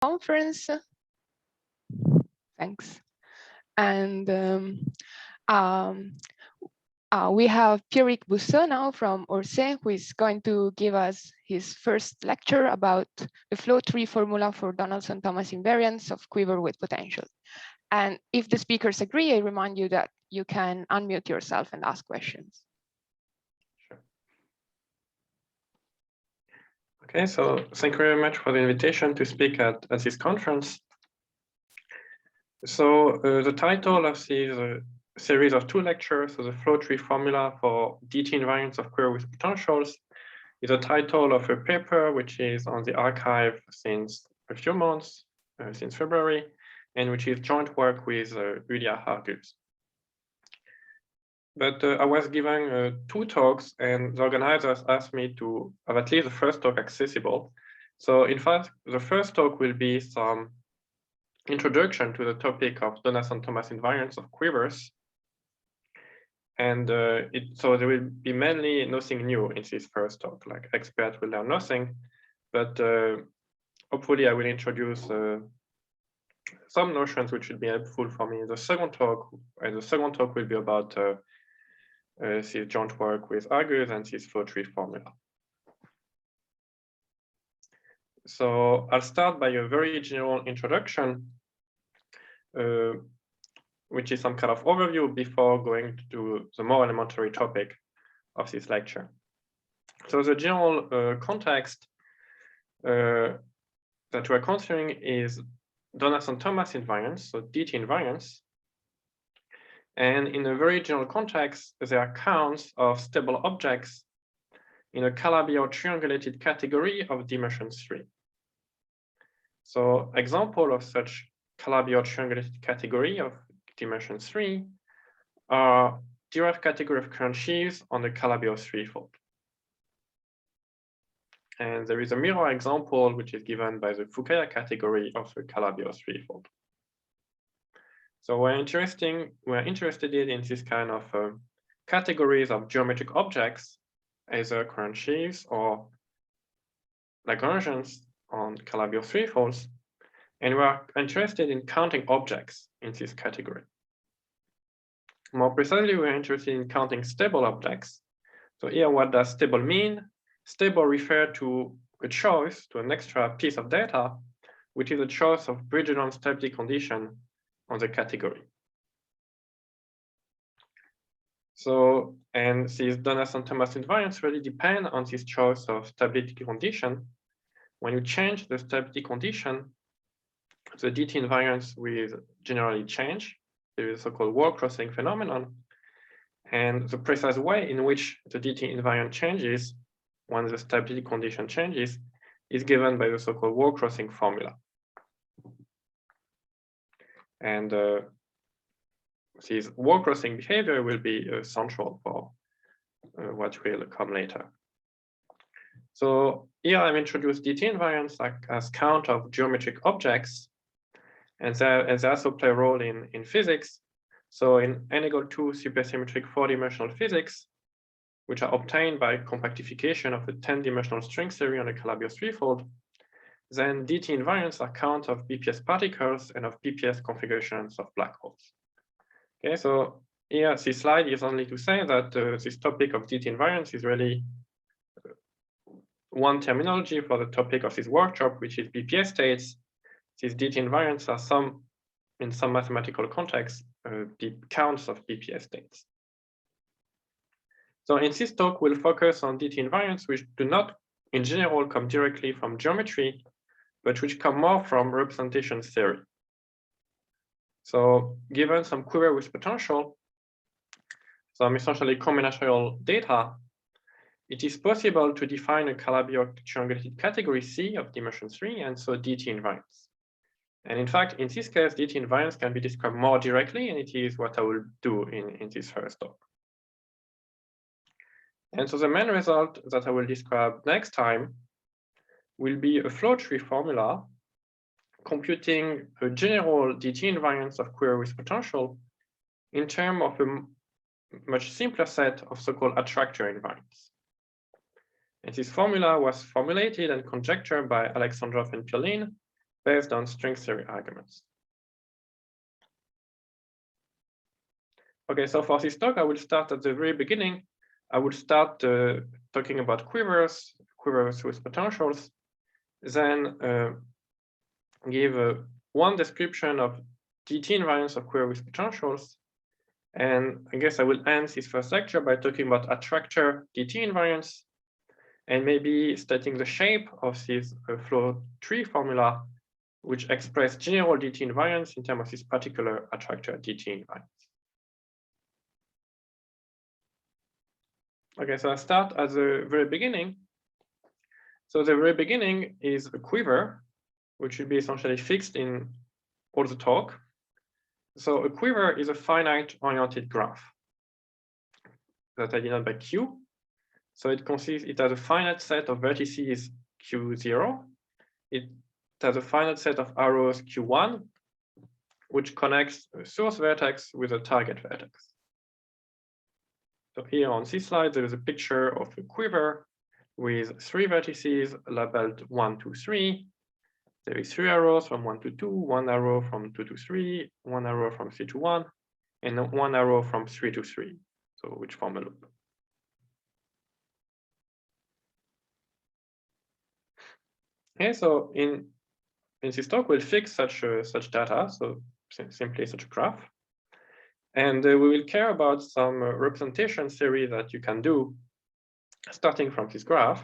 conference. Thanks. And we have Pierrick Bousseau now from Orsay, who is going to give us his first lecture about the flow tree formula for Donaldson-Thomas invariants of quiver with potential. And if the speakers agree, I remind you that you can unmute yourself and ask questions. Sure. Okay, so thank you very much for the invitation to speak at this conference. So the title of this series of 2 lectures, so the flow tree formula for DT invariants of quiver with potentials, is a title of a paper which is on the archive since a few months, since February, and which is joint work with Julia Hargus. But I was given 2 talks, and the organizers asked me to have at least the first talk accessible. So in fact, the first talk will be some introduction to the topic of Donaldson-Thomas invariants of quivers. And so there will be mainly nothing new in this first talk, like experts will learn nothing, but hopefully I will introduce some notions which will be helpful for me in the second talk, and the second talk will be about this joint work with Argus and this flow tree formula. So I'll start by a very general introduction, which is some kind of overview before going to the more elementary topic of this lecture. So the general context that we're considering is Donaldson-Thomas invariants, so DT invariants. And in a very general context, there are counts of stable objects in a Calabi-Yau triangulated category of dimension 3. So example of such Calabi-Yau triangulated category of dimension 3 are derived category of current sheaves on the Calabi-Yau threefold. And there is a mirror example which is given by the Fukaya category of the Calabi-Yau threefold. So we're interested in this kind of categories of geometric objects, either current sheaves or Lagrangians on Calabi-Yau threefolds. And we are interested in counting objects in this category. More precisely, we're interested in counting stable objects. So here, what does stable mean? Stable refers to a choice, to an extra piece of data, which is a choice of Bridger-Jones stability condition on the category. So, and these Donaldson-Thomas invariants really depend on this choice of stability condition. When you change the stability condition, the DT invariants will generally change. There is a so-called wall-crossing phenomenon. And the precise way in which the DT invariant changes when the stability condition changes is given by the so-called wall-crossing formula. And this wall-crossing behavior will be central for what will come later. So here I've introduced DT invariants as count of geometric objects, and they also play a role in physics. So in n=2 supersymmetric 4-dimensional physics, which are obtained by compactification of the 10-dimensional string theory on a Calabi-Yau threefold, then DT invariants are count of BPS particles and of BPS configurations of black holes. Okay, so here this slide is only to say that this topic of DT invariants is really one terminology for the topic of this workshop, which is BPS states. These DT invariants are in some mathematical context, counts of BPS states. So in this talk, we'll focus on DT invariants, which do not, in general, come directly from geometry, but which come more from representation theory. So given some quiver with potential, some essentially combinatorial data, it is possible to define a Calabi-Yau triangulated category C of dimension 3, and so DT invariants. And in fact, in this case, DT invariants can be described more directly, and it is what I will do in this first talk. And so the main result that I will describe next time will be a flow tree formula computing a general DT invariance of quiver with potential in terms of a much simpler set of so-called attractor invariants. And this formula was formulated and conjectured by Alexandrov and Pirlin based on string theory arguments. Okay, so for this talk, I will start at the very beginning. I will start talking about quivers with potentials, then give one description of DT invariance of quiver with potentials. And I guess I will end this first lecture by talking about attractor DT invariance and maybe stating the shape of this flow tree formula, which express general DT invariance in terms of this particular attractor DT invariance. Okay, so I start at the very beginning. So the very beginning is a quiver, which will be essentially fixed in all the talk. So a quiver is a finite oriented graph that I denote by Q. So it has a finite set of vertices Q0. It has a finite set of arrows Q1, which connects a source vertex with a target vertex. So here on this slide, there is a picture of a quiver with 3 vertices labeled 1, 2, 3. There is 3 arrows from 1 to 2, 1 arrow from 2 to 3, 1 arrow from 3 to 1, and 1 arrow from 3 to 3, so which form a loop. Okay, so in this talk, we'll fix such data, so simply such a graph. And we will care about some representation theory that you can do starting from this graph.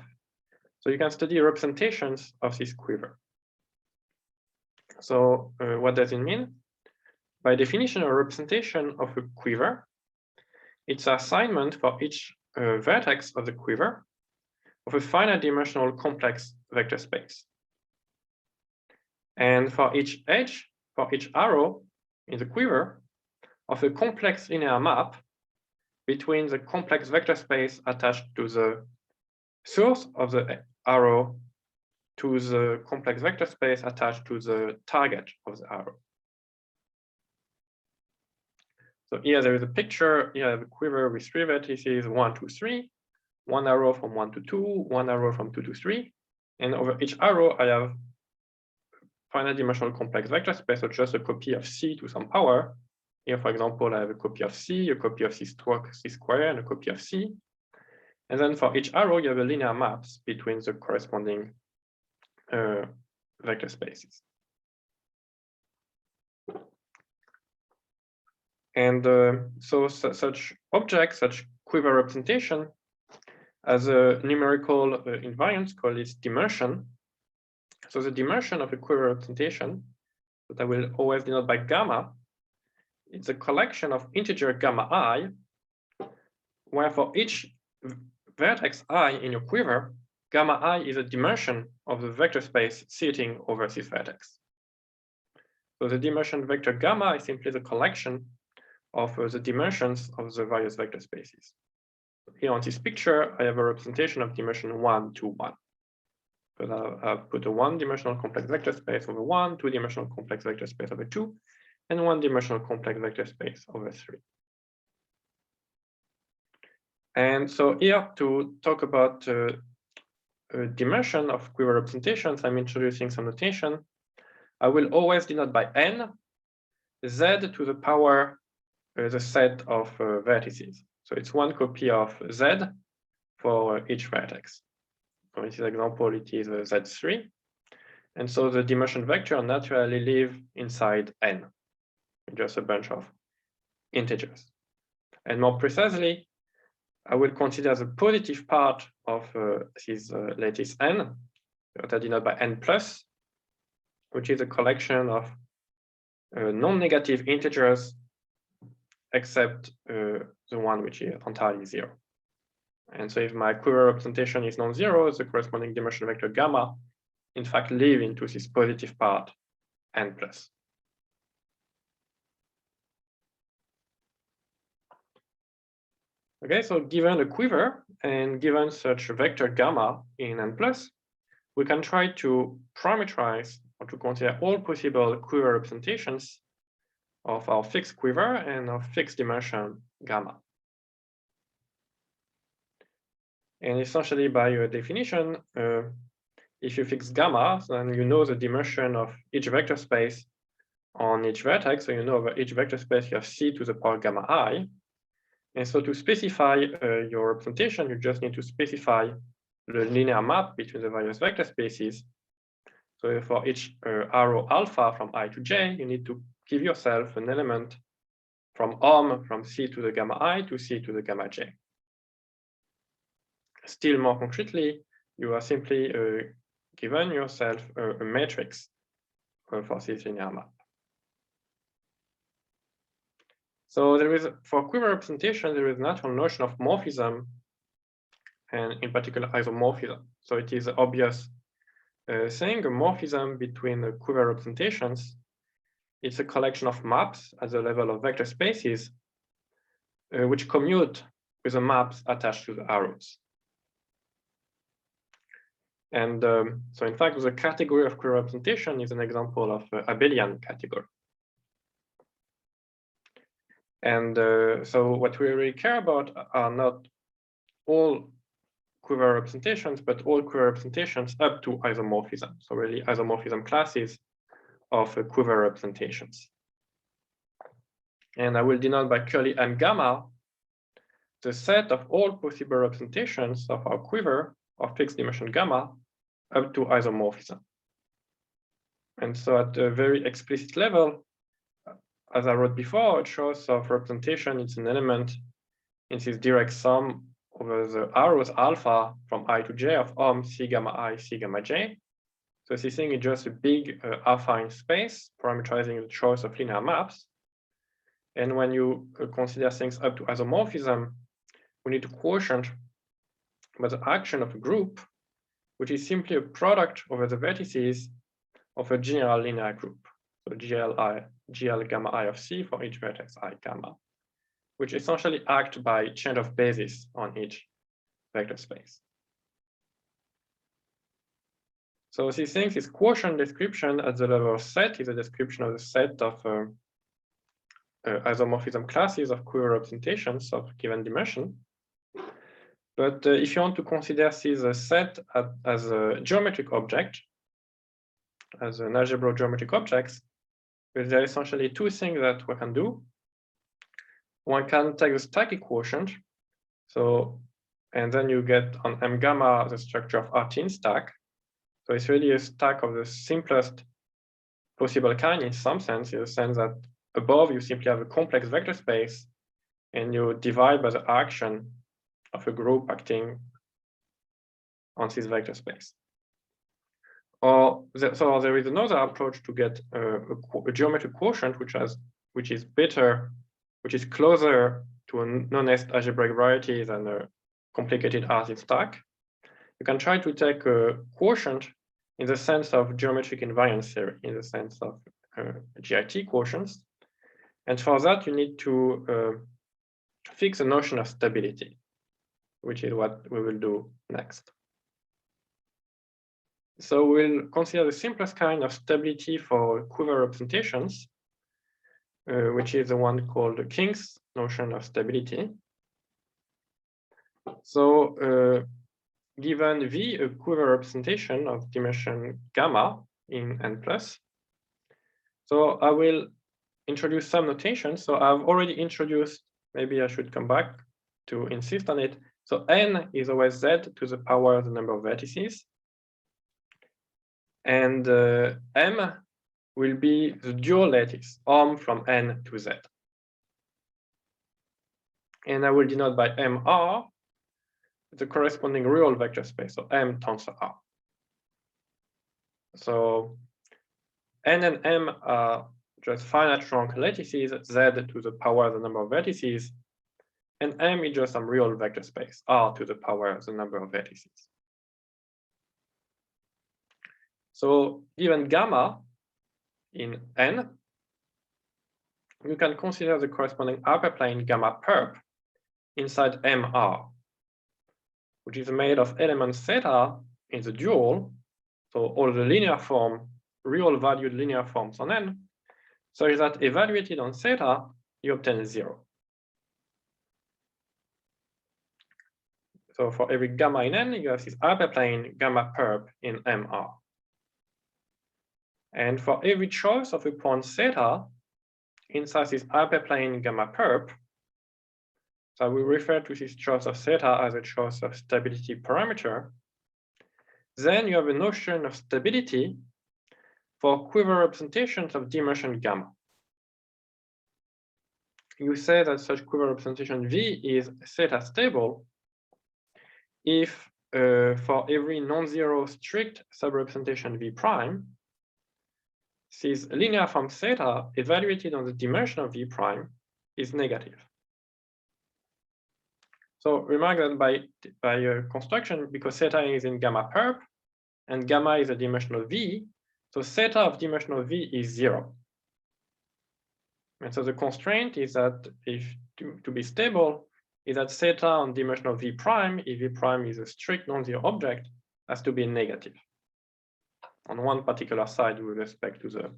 So you can study representations of this quiver. So what does it mean? By definition, a representation of a quiver, it's an assignment for each vertex of the quiver of a finite dimensional complex vector space. And for each edge, for each arrow in the quiver, of a complex linear map between the complex vector space attached to the source of the arrow to the complex vector space attached to the target of the arrow. So here there is a picture. Here I have a quiver with 3 vertices, 1, 2, 3, 1 arrow from 1 to 2, 1 arrow from 2 to 3. And over each arrow, I have finite dimensional complex vector space, so just a copy of C to some power. Here, for example, I have a copy of C, a copy of C square, and a copy of C. And then for each arrow, you have a linear maps between the corresponding vector spaces. And so such object, such quiver representation, has a numerical invariance called its dimension. So the dimension of a quiver representation, that I will always denote by gamma, it's a collection of integer gamma I, where for each vertex I in your quiver, gamma I is a dimension of the vector space sitting over this vertex. So the dimension vector gamma is simply the collection of the dimensions of the various vector spaces. Here on this picture, I have a representation of dimension 1, 2, 1. So I've put a 1-dimensional complex vector space over 1, 2-dimensional complex vector space over 2, and 1-dimensional complex vector space over 3. And so here to talk about dimension of quiver representations, I'm introducing some notation. I will always denote by n, z to the power the set of vertices. So it's 1 copy of z for each vertex. For this example, it is z3. And so the dimension vector naturally live inside n, just a bunch of integers. And more precisely, I will consider the positive part of this lattice n, that I denote by n plus, which is a collection of non-negative integers except the one which is entirely 0. And so if my quiver representation is non-zero, the corresponding dimension vector gamma, in fact, live into this positive part n plus. Okay, so given a quiver and given such a vector gamma in n plus, we can try to parameterize or to consider all possible quiver representations of our fixed quiver and of fixed dimension gamma. And essentially by definition, if you fix gamma, then you know the dimension of each vector space on each vertex. So you know over each vector space you have c to the power gamma I. And so to specify your representation, you just need to specify the linear map between the various vector spaces. So for each arrow alpha from I to j, you need to give yourself an element from from c to the gamma I to c to the gamma j. Still more concretely, you are simply given yourself a matrix for this linear map. So there is, for quiver representation, there is a natural notion of morphism, and in particular isomorphism. So it is obvious saying a morphism between the quiver representations. It's a collection of maps at the level of vector spaces, which commute with the maps attached to the arrows. And so in fact, the category of quiver representation is an example of abelian category. And so what we really care about are not all quiver representations, but all quiver representations up to isomorphism. So really isomorphism classes of quiver representations. And I will denote by curly m gamma the set of all possible representations of our quiver of fixed dimension gamma up to isomorphism. And so at a very explicit level, as I wrote before, a choice of representation is an element in this direct sum over the arrows alpha from I to j of c gamma I, c gamma j. So this thing is just a big affine space parameterizing the choice of linear maps. And when you consider things up to isomorphism, we need to quotient by the action of a group, which is simply a product over the vertices of a general linear group. So GL gamma I of C for each vertex I gamma, which essentially act by change of basis on each vector space. So these things, this quotient description at the level of set is a description of the set of isomorphism classes of quiver representations of given dimension. But if you want to consider this set as a geometric object, as an algebra geometric objects, there are essentially two things that we can do. One can take the static quotient, so, and then you get on m gamma the structure of Artin stack. So it's really a stack of the simplest possible kind in some sense, in the sense that above you simply have a complex vector space and you divide by the action of a group acting on this vector space. So there is another approach to get a geometric quotient which is better, which is closer to a non-nest algebraic variety than a complicated Artin stack. You can try to take a quotient in the sense of geometric invariance theory, in the sense of GIT quotients. And for that, you need to fix a notion of stability, which is what we will do next. So we'll consider the simplest kind of stability for quiver representations, which is the one called the King's notion of stability. So given V, a quiver representation of dimension gamma in n plus. So I will introduce some notation. So I've already introduced, maybe I should come back to insist on it. So n is always z to the power of the number of vertices. And m will be the dual lattice, from n to z. And I will denote by mr the corresponding real vector space, so m tensor r. So n and m are just finite rank lattices, z to the power of the number of vertices, and m is just some real vector space, r to the power of the number of vertices. So given gamma in n, you can consider the corresponding hyperplane gamma perp inside mr, which is made of elements theta in the dual, so all the linear form, real valued linear forms on n, such that evaluated on theta, you obtain 0. So for every gamma in N, you have this hyperplane gamma perp in MR. And for every choice of a point theta inside this hyperplane gamma perp, so we refer to this choice of theta as a choice of stability parameter, then you have a notion of stability for quiver representations of dimension gamma. You say that such quiver representation V is theta stable if for every non-zero strict subrepresentation V prime, this linear form theta evaluated on the dimension of V prime is negative. So remark that by construction, because theta is in gamma perp and gamma is a dimensional V, so theta of dimensional V is 0. And so the constraint is that if to be stable, is that theta on dimensional V prime, if V prime is a strict non-zero object, has to be negative on one particular side with respect to the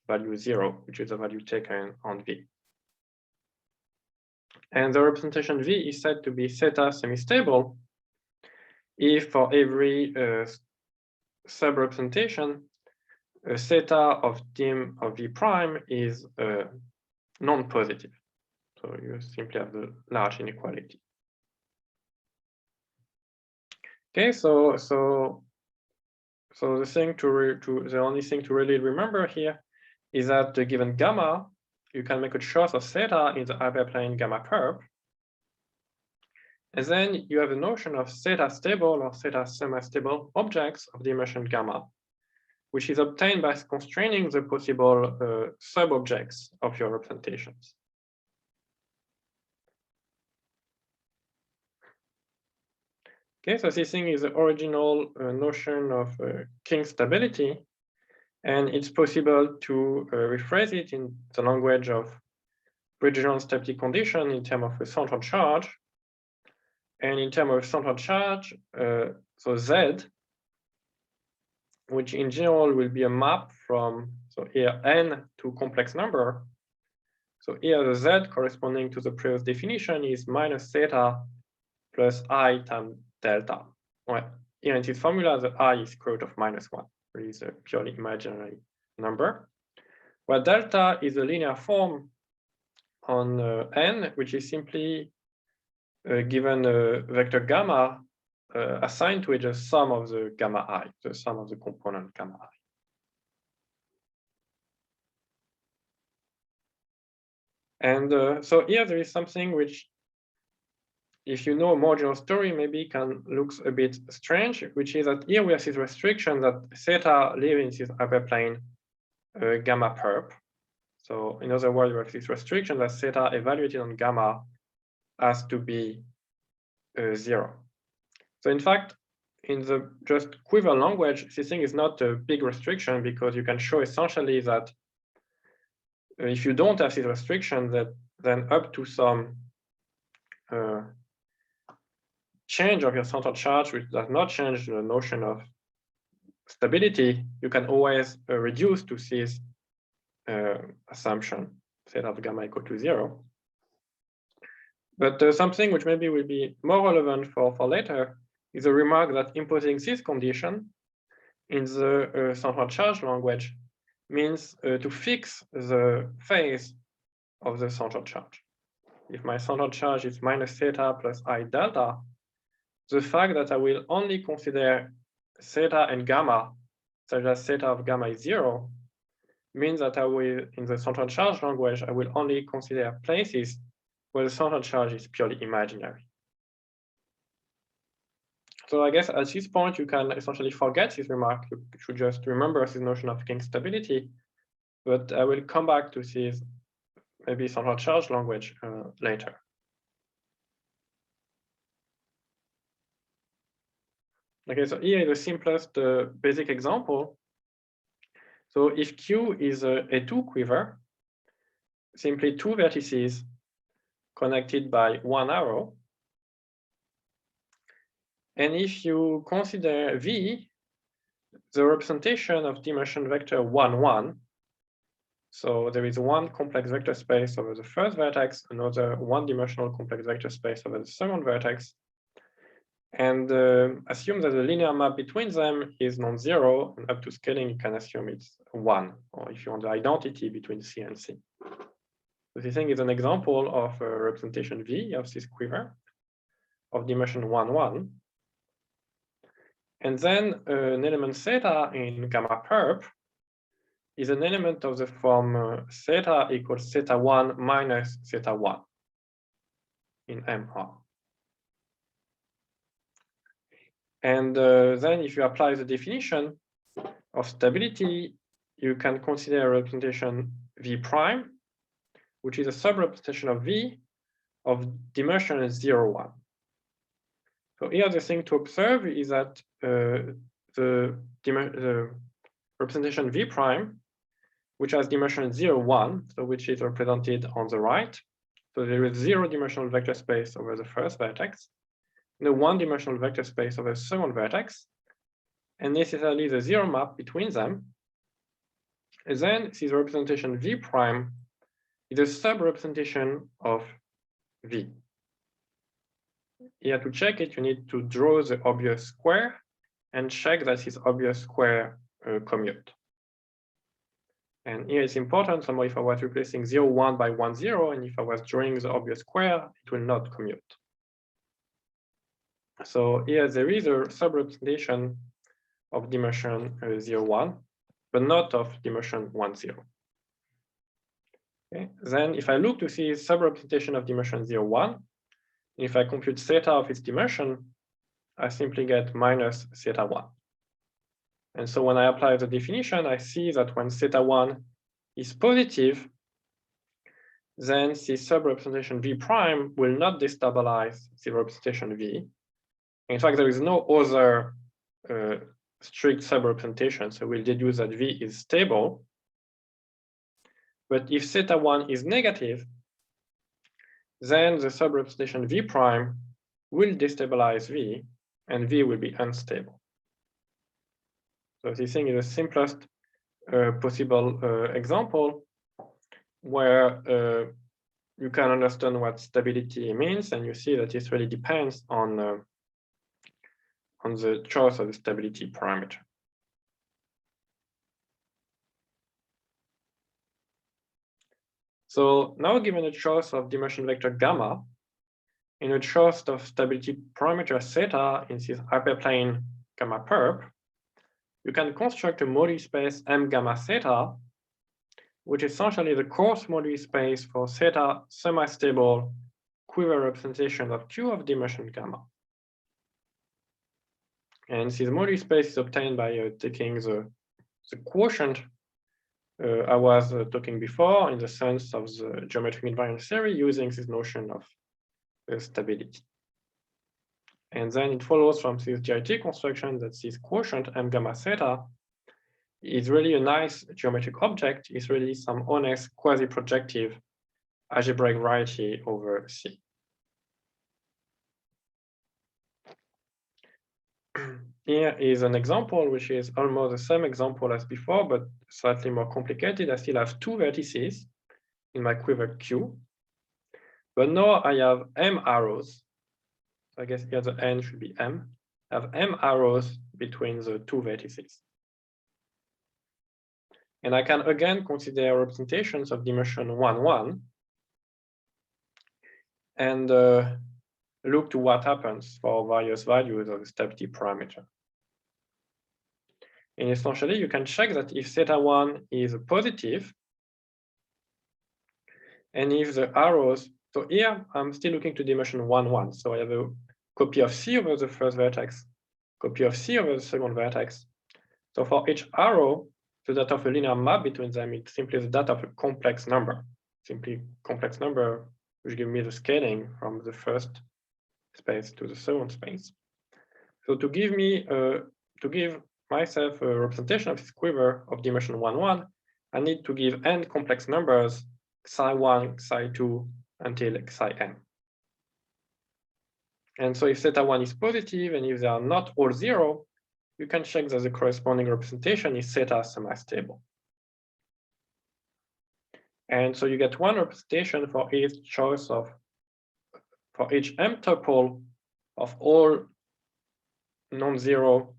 value 0, which is the value taken on V. And the representation V is said to be theta semi-stable if for every sub-representation, theta of dim of V prime is non-positive. So you simply have the large inequality. Okay, so the thing the only thing to really remember here is that given gamma, you can make a choice of theta in the hyperplane gamma perp. And then you have the notion of theta stable or theta semi-stable objects of dimension gamma, which is obtained by constraining the possible sub-objects of your representations. Okay, so this thing is the original notion of King stability, and it's possible to rephrase it in the language of Bridge-Jones stability condition in terms of a central charge. And in terms of central charge, so Z, which in general will be a map from, so here N to complex number. So here the Z corresponding to the previous definition is minus theta plus I times delta. Well, here in this formula, the I is square root of -1, which is a purely imaginary number. Where delta is a linear form on N, which is simply given a vector gamma assigned to it the sum of the gamma I, the sum of the component gamma I. And so here there is something which, if you know a more general story, maybe can looks a bit strange, which is that here we have this restriction that theta live in this hyperplane gamma perp. So in other words, we have this restriction that theta evaluated on gamma has to be 0. So in fact, in the just quiver language, this thing is not a big restriction because you can show essentially that if you don't have this restriction, that then up to some change of your central charge, which does not change the notion of stability, you can always reduce to this assumption, theta of gamma equal to 0. But something which maybe will be more relevant for later is a remark that imposing this condition in the central charge language means to fix the phase of the central charge. If my central charge is minus theta plus I delta, the fact that I will only consider theta and gamma, such as theta of gamma is 0, means that I will, in the central charge language, I will only consider places where the central charge is purely imaginary. So I guess at this point, you can essentially forget this remark. You should just remember this notion of King stability. But I will come back to this maybe central charge language later. Okay, so here is the simplest basic example. So if Q is a 2 quiver, simply 2 vertices connected by 1 arrow. And if you consider V, the representation of dimension vector 1, 1, so there is one complex vector space over the first vertex, another one-dimensional complex vector space over the second vertex. And assume that the linear map between them is non-zero, and up to scaling, you can assume it's 1, or if you want the identity between C and C. So this thing is an example of a representation V of this quiver of dimension 1, 1. And then an element theta in gamma perp is an element of the form theta equals theta 1 minus theta 1 in MR. And then if you apply the definition of stability, you can consider a representation V prime, which is a subrepresentation of V of dimension 0, 1. So here the thing to observe is that the representation V prime, which has dimension 0, 1, so which is represented on the right. So there is 0-dimensional vector space over the first vertex, and a 1-dimensional vector space over the second vertex, and necessarily the 0 map between them. And then this representation V prime is a sub-representation of V. Here to check it, you need to draw the obvious square and check that this obvious square commute. And here it's important, somehow if I was replacing 0, 1 by 1, 0, and if I was drawing the obvious square, it will not commute. So here there is a sub-representation of dimension 0, 1, but not of dimension 1, 0. Okay. Then if I look to see sub-representation of dimension 0, 1, if I compute theta of its dimension, I simply get minus theta 1. And so when I apply the definition, I see that when theta 1 is positive, then this sub-representation V prime will not destabilize the representation V. In fact, there is no other strict sub-representation, so we'll deduce that V is stable. But if theta 1 is negative, then the sub-representation V prime will destabilize V, and V will be unstable. So this thing is the simplest possible example where you can understand what stability means, and you see that this really depends on the choice of the stability parameter. So now, given a choice of dimension vector gamma, in a choice of stability parameter theta in this hyperplane gamma perp, you can construct a moduli space M gamma theta, which is essentially the coarse moduli space for theta semi-stable quiver representation of Q of dimension gamma. And this moduli space is obtained by taking the quotient I was talking before in the sense of the geometric invariant theory using this notion of stability. And then it follows from this GIT construction that this quotient M gamma theta is really a nice geometric object. It's really some honest quasi-projective algebraic variety over C. Here is an example which is almost the same example as before, but slightly more complicated. I still have 2 vertices in my quiver Q, but now I have M arrows. I guess here the N should be M. I have M arrows between the 2 vertices. And I can again consider representations of dimension 1, 1 and look to what happens for various values of the stability parameter. And essentially, you can check that if theta 1 is positive, and if the arrows, so here I'm still looking to dimension 1, 1. So I have a copy of C over the first vertex, copy of C over the second vertex. So for each arrow, the data of a linear map between them, it's simply the data of a complex number, simply complex number, which gives me the scaling from the first space to the second space. So to give myself a representation of this quiver of dimension 1, 1, I need to give n complex numbers psi 1, psi 2 until psi n. And so if theta 1 is positive and if they are not all 0, you can check that the corresponding representation is theta semi-stable. And so you get one representation for each choice of, for each M tuple of all non-zero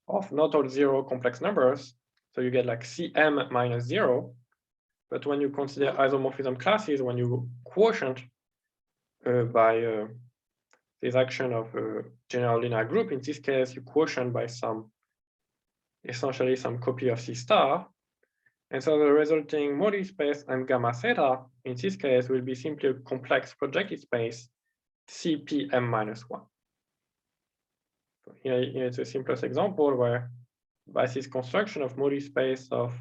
of not all zero complex numbers. So you get like Cm minus 0. But when you consider isomorphism classes, when you quotient by this action of a general linear group, in this case, you quotient by essentially some copy of C star. And so the resulting moduli space M gamma theta, in this case, will be simply a complex projective space Cpm minus 1. So here is the simplest example where by this construction of moduli space of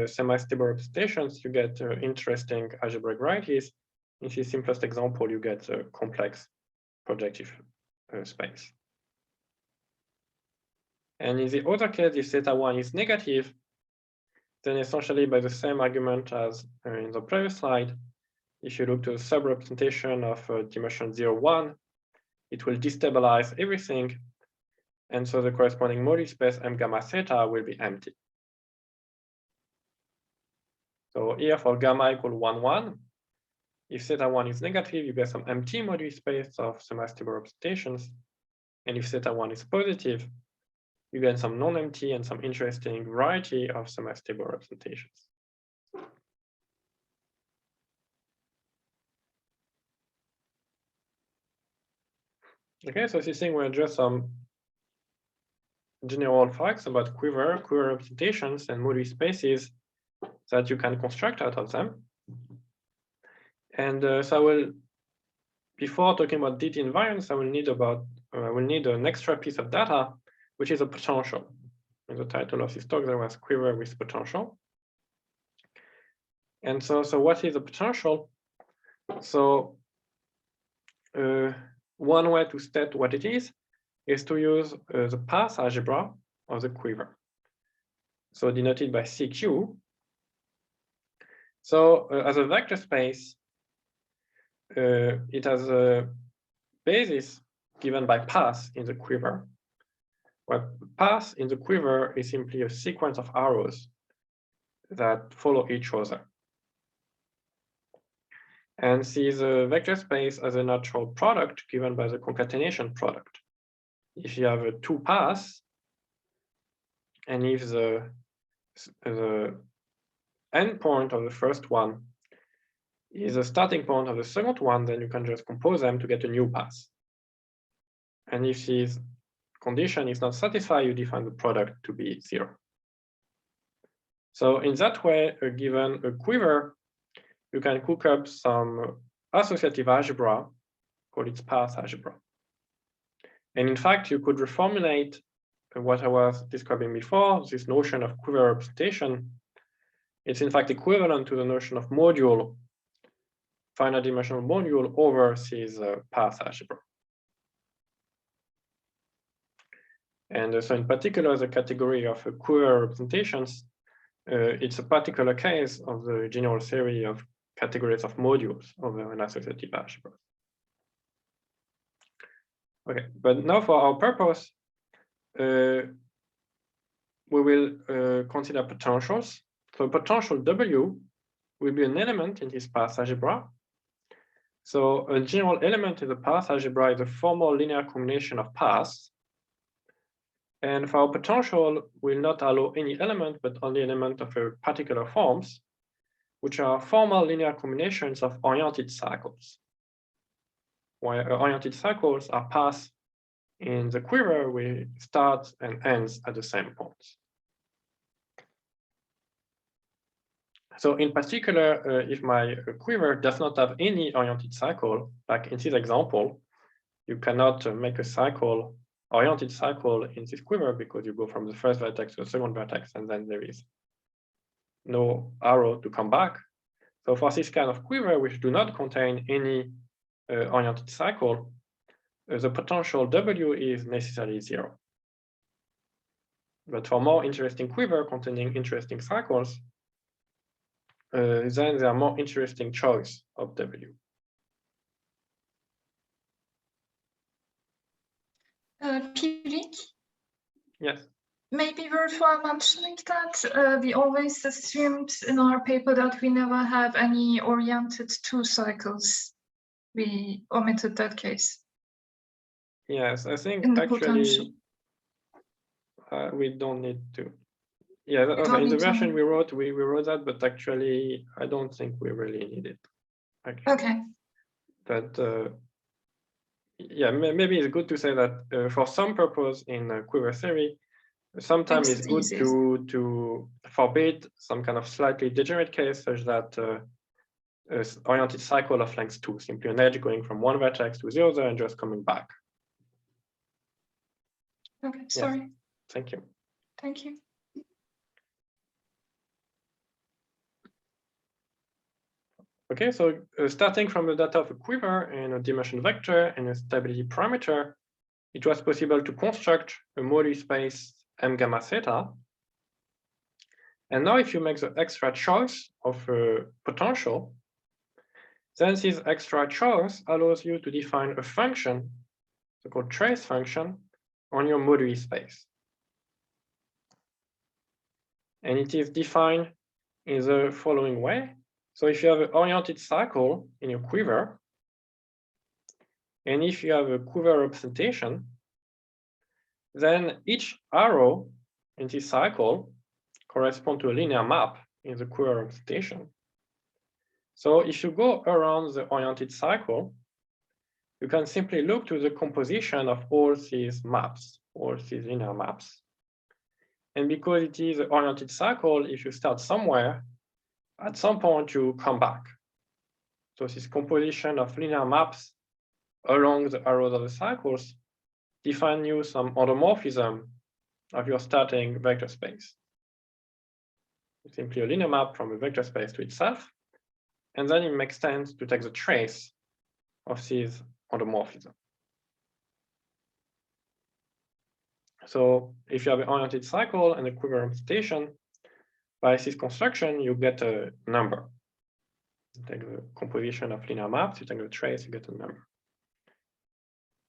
semi-stable representations, you get interesting algebraic varieties. In this simplest example, you get a complex projective space. And in the other case, if theta 1 is negative, then essentially by the same argument as in the previous slide, if you look to the sub-representation of dimension 0, 1, it will destabilize everything. And so the corresponding moduli space M gamma theta will be empty. So here for gamma equal 1, 1, if theta 1 is negative, you get some empty moduli space of semi-stable representations. And if theta 1 is positive, you get some non-empty and some interesting variety of semi-stable representations. Okay, so this thing were just some general facts about quiver representations and moduli spaces that you can construct out of them. And so I will, before talking about DT invariants, I will need an extra piece of data, which is a potential. In the title of this talk, there was quiver with potential. And so what is a potential? So one way to state what it is to use the path algebra of the quiver. So denoted by CQ. So as a vector space, it has a basis given by path in the quiver. Where path in the quiver is simply a sequence of arrows that follow each other. And sees a vector space as a natural product given by the concatenation product. If you have two paths, and if the endpoint of the first one is the starting point of the second one, then you can just compose them to get a new path. And if this condition is not satisfied, you define the product to be 0. So in that way, given a quiver, you can cook up some associative algebra, called its path algebra. And in fact, you could reformulate what I was describing before, this notion of quiver representation. It's in fact equivalent to the notion of module, finite dimensional module over this path algebra. And so in particular, the category of quiver representations, it's a particular case of the general theory of categories of modules over an associative algebra. Okay, but now for our purpose, we will consider potentials. So potential W will be an element in this path algebra. So a general element in the path algebra is a formal linear combination of paths. And for our potential, we'll not allow any element, but only element of a particular forms, which are formal linear combinations of oriented cycles, where oriented cycles are paths in the quiver which starts and ends at the same points. So in particular, if my quiver does not have any oriented cycle, like in this example, you cannot make a cycle, oriented cycle in this quiver because you go from the first vertex to the second vertex and then there is no arrow to come back. So for this kind of quiver, which do not contain any oriented cycle, the potential W is necessarily 0. But for more interesting quiver containing interesting cycles, then there are more interesting choice of W. Pierrick? Yes. Maybe worthwhile mentioning that we always assumed in our paper that we never have any oriented 2 cycles. We omitted that case. Yes, I think in the actually potential. we don't need to. Yeah, don't in the need to. version we wrote that, but actually I don't think we really need it. Actually. Okay. But yeah, maybe it's good to say that for some purpose in quiver theory, sometimes it's good to forbid some kind of slightly degenerate case, such that oriented cycle of length 2, simply an edge going from one vertex to the other and just coming back. Okay, sorry. Yes. Thank you. Thank you. Okay, so starting from the data of a quiver and a dimension vector and a stability parameter, it was possible to construct a moduli space m gamma theta. And now if you make the extra choice of a potential, then this extra choice allows you to define a function, so-called trace function, on your moduli space. And it is defined in the following way. So if you have an oriented cycle in your quiver, and if you have a quiver representation, then each arrow in this cycle corresponds to a linear map in the quiver representation. So if you go around the oriented cycle, you can simply look to the composition of all these maps, all these linear maps. And because it is an oriented cycle, if you start somewhere, at some point you come back. So this composition of linear maps along the arrows of the cycles define you some automorphism of your starting vector space. It's simply a linear map from a vector space to itself, and then it makes sense to take the trace of this automorphism. So if you have an oriented cycle and a quiver representation, by this construction, you get a number. You take the composition of linear maps, you take the trace, you get a number.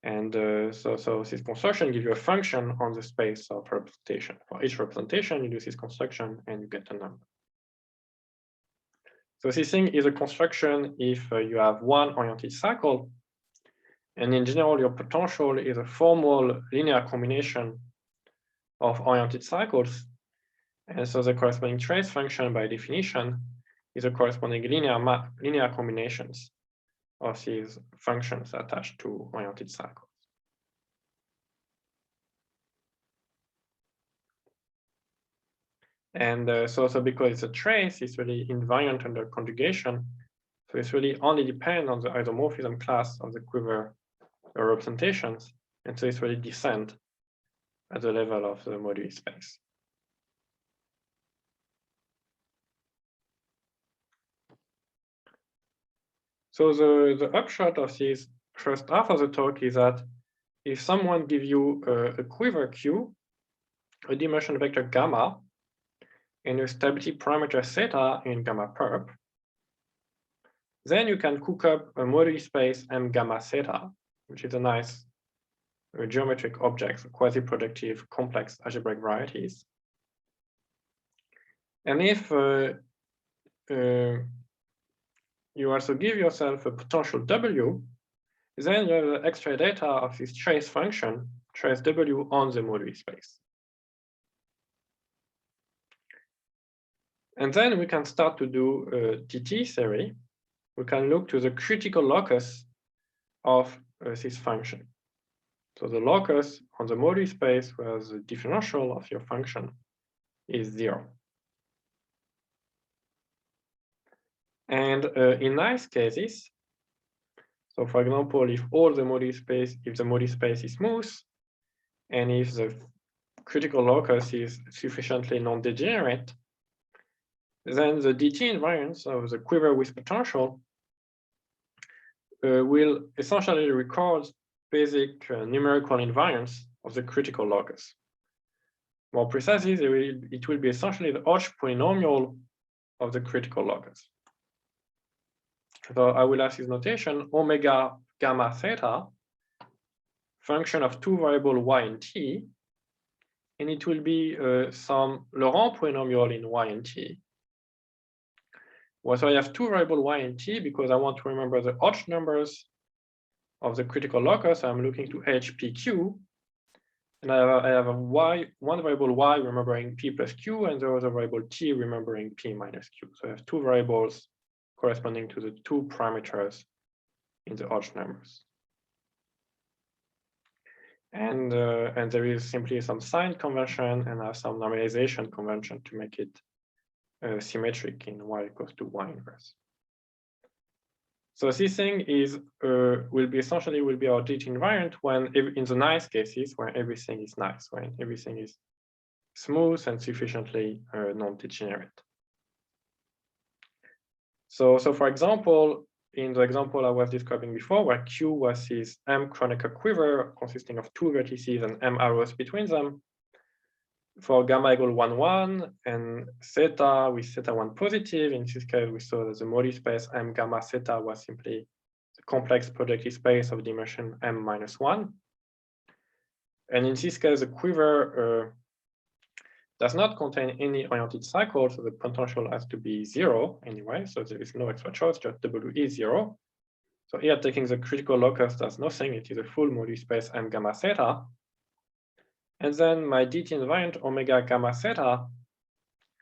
And so this construction gives you a function on the space of representation. For each representation, you do this construction and you get a number. So this thing is a construction if you have one oriented cycle. And in general, your potential is a formal linear combination of oriented cycles. And so the corresponding trace function, by definition, is a corresponding linear combinations of these functions attached to oriented cycles. And so because it's a trace, it's really invariant under conjugation. So it's really only depend on the isomorphism class of the quiver representations. And so it's really descent at the level of the moduli space. So the upshot of this first half of the talk is that if someone gives you a quiver Q, a dimension vector gamma, and a stability parameter theta in gamma perp, then you can cook up a moduli space m gamma theta, which is a nice geometric object, so quasi-projective complex algebraic varieties. And if you also give yourself a potential W, then you have the extra data of this trace function, trace W on the moduli space. And then we can start to do TT theory. We can look to the critical locus of this function. So the locus on the moduli space where the differential of your function is 0. And in nice cases, so for example, if the moduli space is smooth, and if the critical locus is sufficiently non-degenerate, then the DT invariance of the quiver with potential will essentially record basic numerical invariance of the critical locus. More precisely, it will be essentially the Hodge polynomial of the critical locus. So I will have this notation, omega gamma theta, function of two variables y and t, and it will be some Laurent polynomial in y and t. Well, so I have two variables y and t because I want to remember the Hodge numbers of the critical locus, I'm looking to HPQ, and I have a y, one variable y remembering p plus q, and the other variable t remembering p minus q. So I have two variables corresponding to the two parameters in the Hodge numbers. And there is simply some sign convention and some normalization convention to make it symmetric in y equals to y inverse. So this thing is will be our DT invariant when in the nice cases when everything is nice, when everything is smooth and sufficiently non-degenerate. So for example, in the example I was describing before, where Q was this M Kronecker quiver consisting of two vertices and M arrows between them, for gamma equal 1, 1 and theta with theta 1 positive, in this case, we saw that the Modi space M gamma theta was simply the complex projective space of dimension M minus 1. And in this case, the quiver does not contain any oriented cycle, so the potential has to be 0 anyway, so there is no extra choice, just W is 0. So here, taking the critical locus does nothing, it is a full Modi space M gamma theta. And then my DT invariant omega gamma theta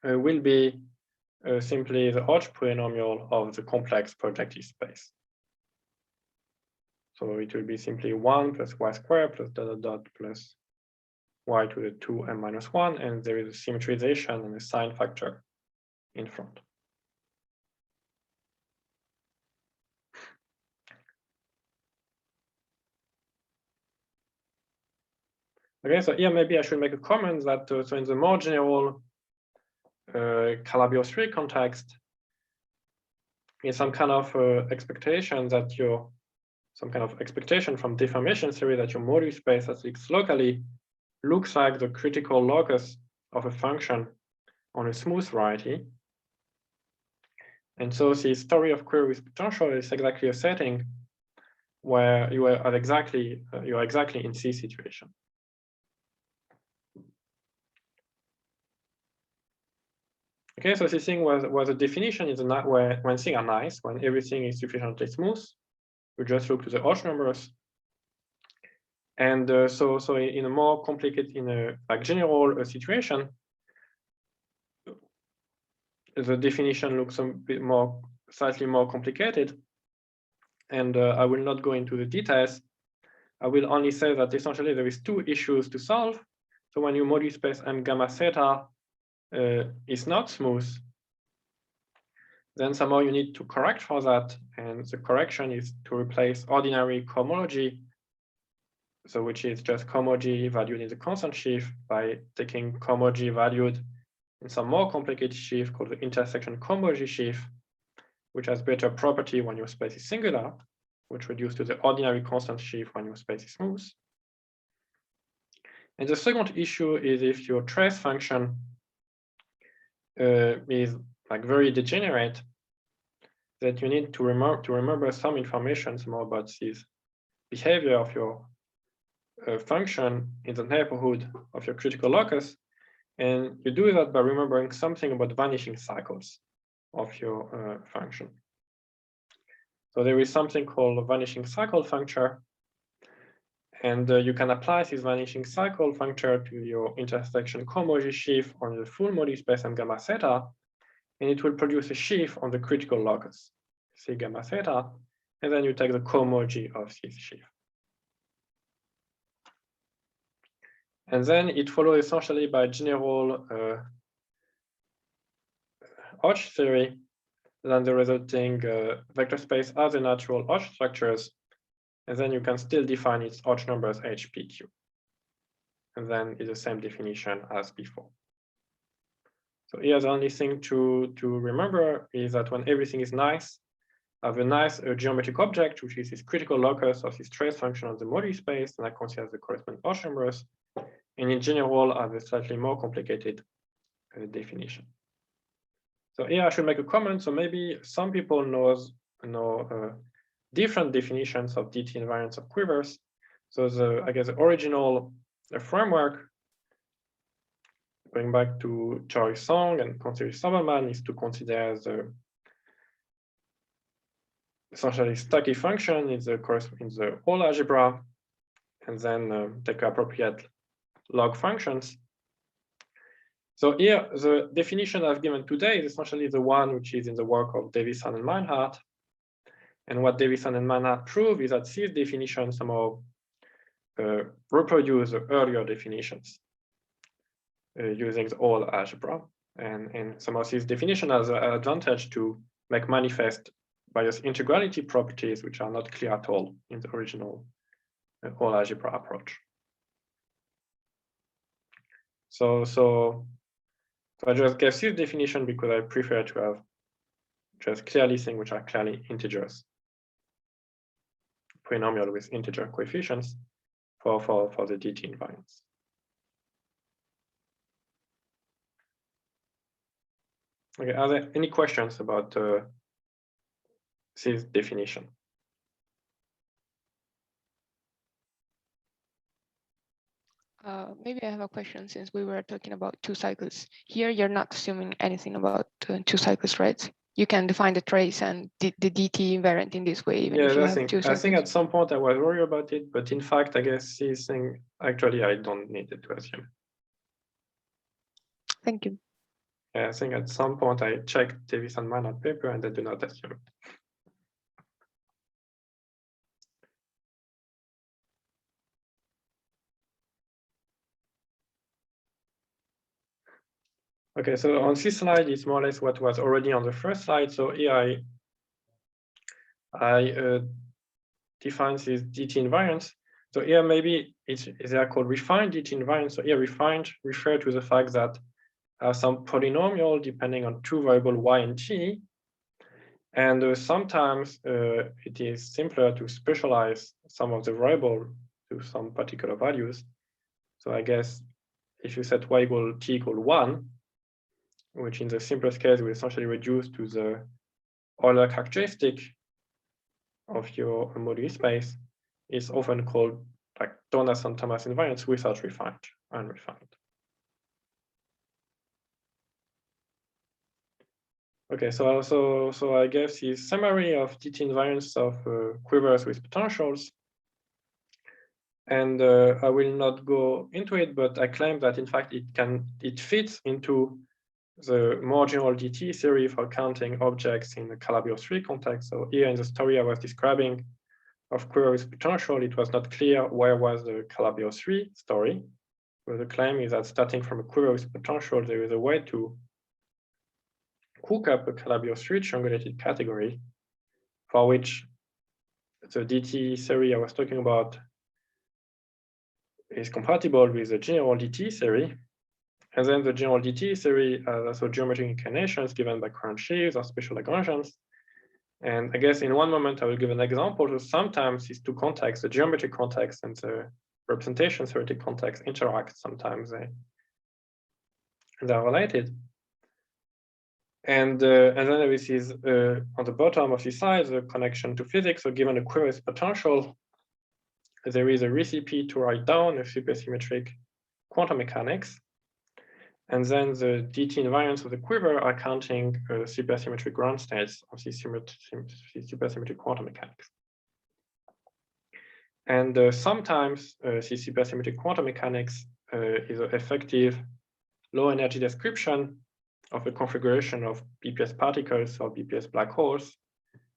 will be simply the Hodge polynomial of the complex projective space. So it will be simply 1 plus y squared plus dot dot dot plus y to the 2 m minus 1, and there is a symmetrization and a sign factor in front. Okay, so here maybe I should make a comment that so in the more general Calabi 3 context, in some kind of expectation that some kind of expectation from deformation theory that your Modi space that exists locally looks like the critical locus of a function on a smooth variety. And so the story of query with potential is exactly a setting where you are exactly in this situation. Okay, so this thing was a definition in the where when things are nice, when everything is sufficiently smooth, we just look to the Hodge numbers. And so in a more complicated, in a like general situation, the definition looks a bit more, slightly more complicated. And I will not go into the details. I will only say that essentially there is two issues to solve. So when your Modi space M gamma theta is not smooth, then somehow you need to correct for that. And the correction is to replace ordinary cohomology, so which is just cohomology valued in the constant sheaf, by taking cohomology valued in some more complicated sheaf called the intersection cohomology sheaf, which has better property when your space is singular, which reduces to the ordinary constant sheaf when your space is smooth. And the second issue is if your trace function is like very degenerate, that you need to remember some information more about this behavior of your function in the neighborhood of your critical locus. And you do that by remembering something about vanishing cycles of your function. So there is something called a vanishing cycle functor. And you can apply this vanishing cycle functor to your intersection cohomology sheaf on the full Modi space M gamma theta, and it will produce a sheaf on the critical locus, C gamma theta, and then you take the cohomology of this sheaf. And then it follows essentially by general Hodge theory, then the resulting vector space has the natural Hodge structures, and then you can still define its Hodge numbers HPQ. And then it's the same definition as before. So here the only thing to remember is that when everything is nice, I have a nice geometric object, which is this critical locus of this trace function on the Modi space, and I consider the corresponding Hodge numbers. And in general, I have a slightly more complicated definition. So here I should make a comment. So maybe some people know different definitions of DT invariants of quivers. So I guess the original framework, going back to Choi Song and Consider Soberman, is to consider essentially Stucky function in the whole algebra, and then take appropriate log functions. So here, the definition I've given today is essentially the one which is in the work of Davison and Meinhardt. And what Davison and Meinhardt prove is that these definitions somehow reproduce the earlier definitions using the whole algebra. And some of these definitions has an advantage to make manifest various integrality properties which are not clear at all in the original whole algebra approach. So I just gave this definition because I prefer to have just clearly things which are clearly integers, polynomial with integer coefficients for the DT invariants. Okay, are there any questions about this definition? Maybe I have a question, since we were talking about 2 cycles. Here, you're not assuming anything about 2 cycles, right? You can define the trace and the DT invariant in this way, even if you have 2 cycles. I think at some point I was worried about it, but in fact, I guess this thing, actually, I don't need it to assume. Thank you. Yeah, I think at some point I checked Davis and Meinhardt paper and they do not assume. Okay, so on this slide, it's more or less what was already on the first slide. So here I define these DT invariants. So here maybe they are called refined DT invariants. So here refined refer to the fact that some polynomial depending on 2 variables y and t. And sometimes it is simpler to specialize some of the variable to some particular values. So I guess if you set y equal t equal 1, which in the simplest case will essentially reduce to the Euler characteristic of your moduli space, is often called like Donaldson-Thomas invariants without unrefined. Okay, so I guess the summary of DT invariants of quivers with potentials. And I will not go into it, but I claim that in fact it fits into the more general DT theory for counting objects in the Calabi-03 context. So here in the story I was describing of quiver with potential, it was not clear where was the Calabi-03 story. But the claim is that starting from a quiver with potential, there is a way to hook up a Calabi-03 triangulated category for which the DT theory I was talking about is compatible with the general DT theory. And then the general DT theory has also geometric inclinations given by current sheaves or special Lagrangians. And I guess in one moment I will give an example. So sometimes these 2 contexts, the geometric context and the representation theoretic context, interact. Sometimes they're related. And then there is on the bottom of this slide the connection to physics. So given a quiver with potential, there is a recipe to write down a supersymmetric quantum mechanics. And then the DT invariants of the quiver are counting supersymmetric ground states of the supersymmetric quantum mechanics. And sometimes the supersymmetric quantum mechanics is an effective low energy description of a configuration of BPS particles or BPS black holes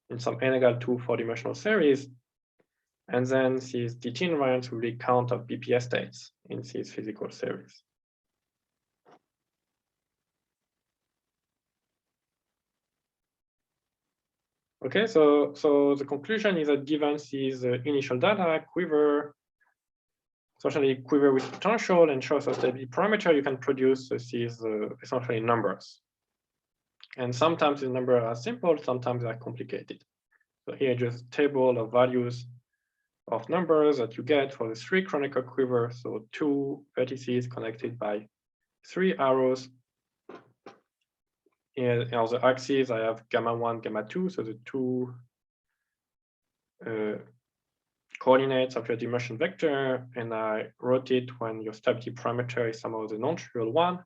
in some n=2 4-dimensional series. And then these DT invariants will be count of BPS states in these physical series. Okay, so the conclusion is that given these initial data, quiver, essentially quiver with potential and shows a stability parameter, you can produce these essentially numbers. And sometimes the numbers are simple, sometimes they are complicated. So here just a table of values of numbers that you get for the 3 Kronecker quiver. So 2 vertices connected by 3 arrows. And on the axis, I have gamma 1, gamma 2, so the 2 coordinates of your dimension vector, and I rotate when your stability parameter is somehow the non-trivial one,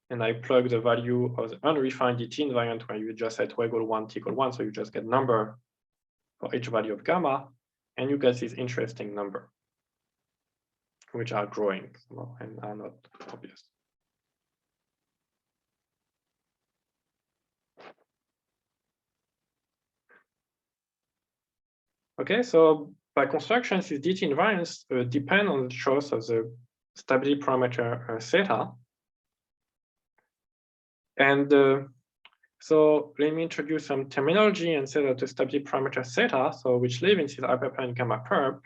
and I plug the value of the unrefined DT invariant where you just set y equal 1, t equal 1, so you just get number for each value of gamma, and you get this interesting number, which are growing and are not obvious. Okay, so by construction, these DT invariants depend on the choice of the stability parameter theta. And so let me introduce some terminology and say that the stability parameter theta, so which live in this hyperplane gamma perp,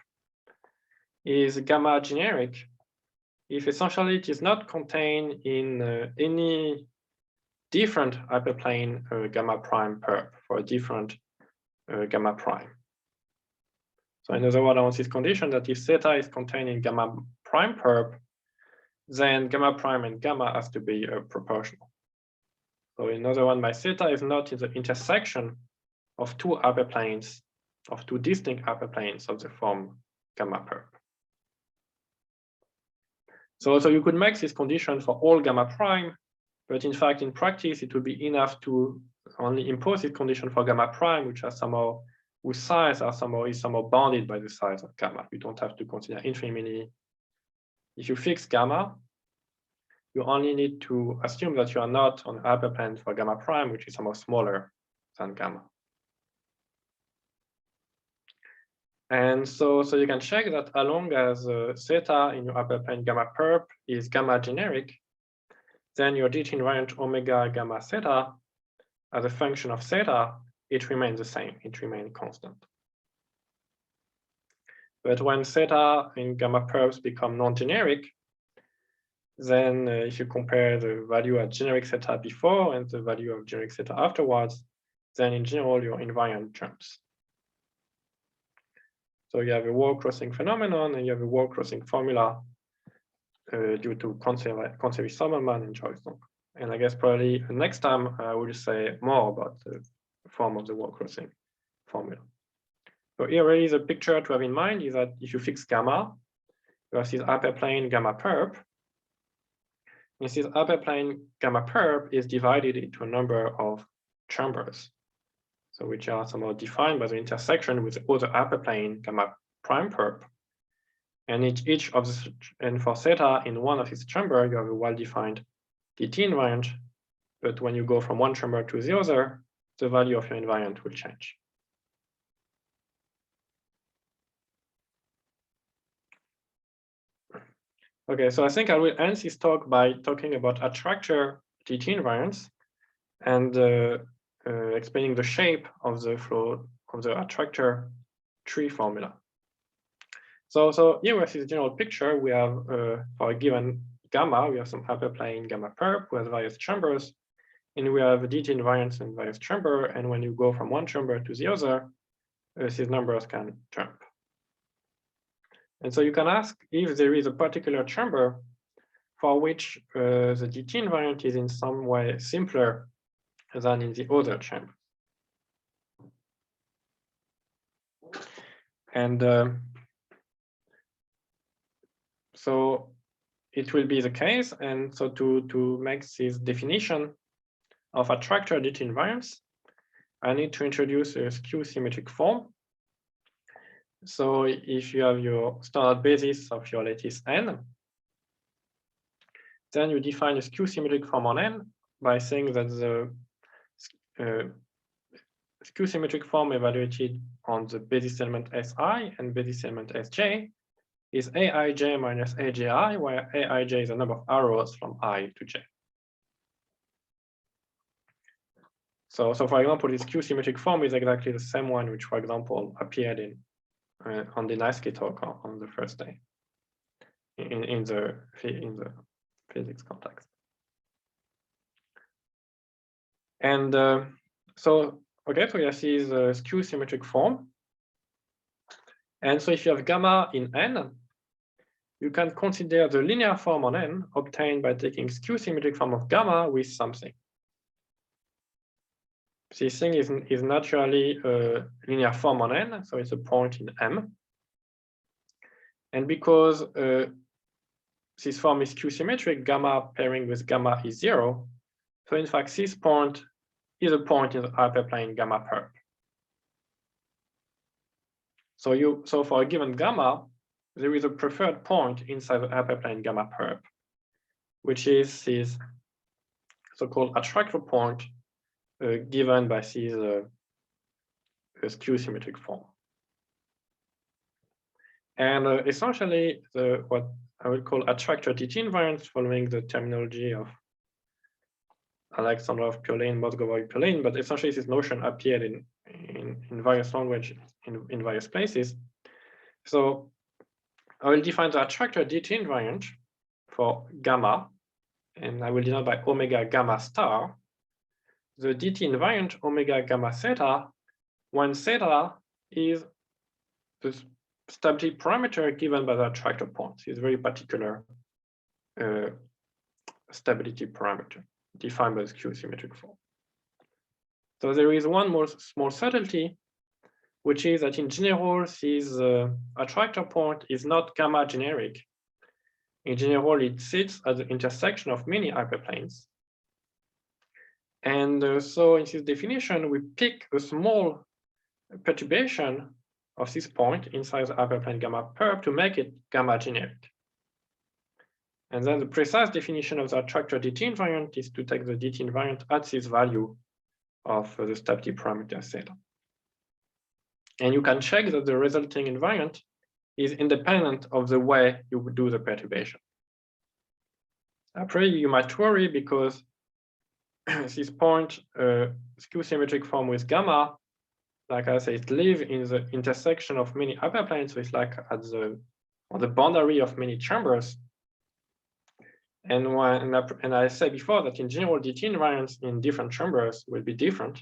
is gamma generic if essentially it is not contained in any different hyperplane gamma prime perp for a different gamma prime. So in other words, on this condition that if theta is contained in gamma prime perp, then gamma prime and gamma has to be proportional. So in other words, my theta is not in the intersection of two hyperplanes, of two distinct hyperplanes of the form gamma perp. So you could make this condition for all gamma prime, but in fact, in practice, it would be enough to only impose this condition for gamma prime, which are somehow, whose size are somehow bounded by the size of gamma. You don't have to consider infinity. If you fix gamma, you only need to assume that you are not on hyperplane for gamma prime, which is somehow smaller than gamma. And so you can check that as long as theta in your hyperplane gamma perp is gamma generic, then your DT invariant omega gamma theta as a function of theta, it remains the same, it remains constant. But when theta in gamma perps become non-generic, then if you compare the value of generic theta before and the value of generic theta afterwards, then in general, your invariant jumps. So you have a wall crossing phenomenon and you have a wall crossing formula due to Concevi-Sommermann and Joyce-Long. And I guess probably next time I will say more about the form of the wall crossing formula. So here really the picture to have in mind is that if you fix gamma, you have this hyperplane gamma perp. And this hyperplane gamma perp is divided into a number of chambers. So which are somehow defined by the intersection with the other hyperplane gamma prime perp. And each of the, and for theta in one of its chamber, you have a well-defined DT invariant. But when you go from one chamber to the other, the value of your invariant will change. Okay, so I think I will end this talk by talking about attractor DT invariants and explaining the shape of the flow of the attractor tree formula. So here we have this general picture. We have for a given gamma, we have some hyperplane gamma perp with various chambers, and we have DT invariants in various chambers. And when you go from one chamber to the other, these numbers can jump. And so you can ask if there is a particular chamber for which the DT invariant is in some way simpler than in the other chamber. And so it will be the case. And so to make this definition of attractor DT invariance, I need to introduce a skew symmetric form. So if you have your standard basis of your lattice n, then you define a skew symmetric form on n by saying that the skew symmetric form evaluated on the basis element Si and basis element Sj is Aij minus Aj, where Aij is the number of arrows from I to j. So for example, this skew symmetric form is exactly the same one which, for example, appeared in on the Naiski talk on the first day in the physics context. And so you have this skew symmetric form. And so if you have gamma in n, you can consider the linear form on n obtained by taking skew symmetric form of gamma with something. This thing is naturally a linear form on n, so it's a point in M. And because this form is skew symmetric, gamma pairing with gamma is 0. So in fact, this point is a point in the hyperplane gamma perp. So for a given gamma, there is a preferred point inside the hyperplane gamma perp, which is this so-called attractor point given by this skew symmetric form. And essentially, what I would call attractor DT invariants, following the terminology of Alexandrov, Pierlin, Mozgovoi, Pierlin, but essentially this notion appeared in various languages in various places. So I will define the attractor DT invariant for gamma, and I will denote by omega gamma star. The DT invariant omega gamma theta, when theta is the stability parameter given by the attractor point. It's a very particular stability parameter defined by the skew symmetric form. So there is one more small subtlety, which is that in general, this attractor point is not gamma generic. In general, it sits at the intersection of many hyperplanes. And so in this definition, we pick a small perturbation of this point inside the hyperplane gamma perp to make it gamma generic. And then the precise definition of the attractor DT invariant is to take the DT invariant at this value of the stability parameter theta. And you can check that the resulting invariant is independent of the way you would do the perturbation. Après, you might worry because this point skew symmetric form with gamma, like I said, live in the intersection of many hyperplanes, so it's like at on the boundary of many chambers. And I said before that in general, DT invariants in different chambers will be different.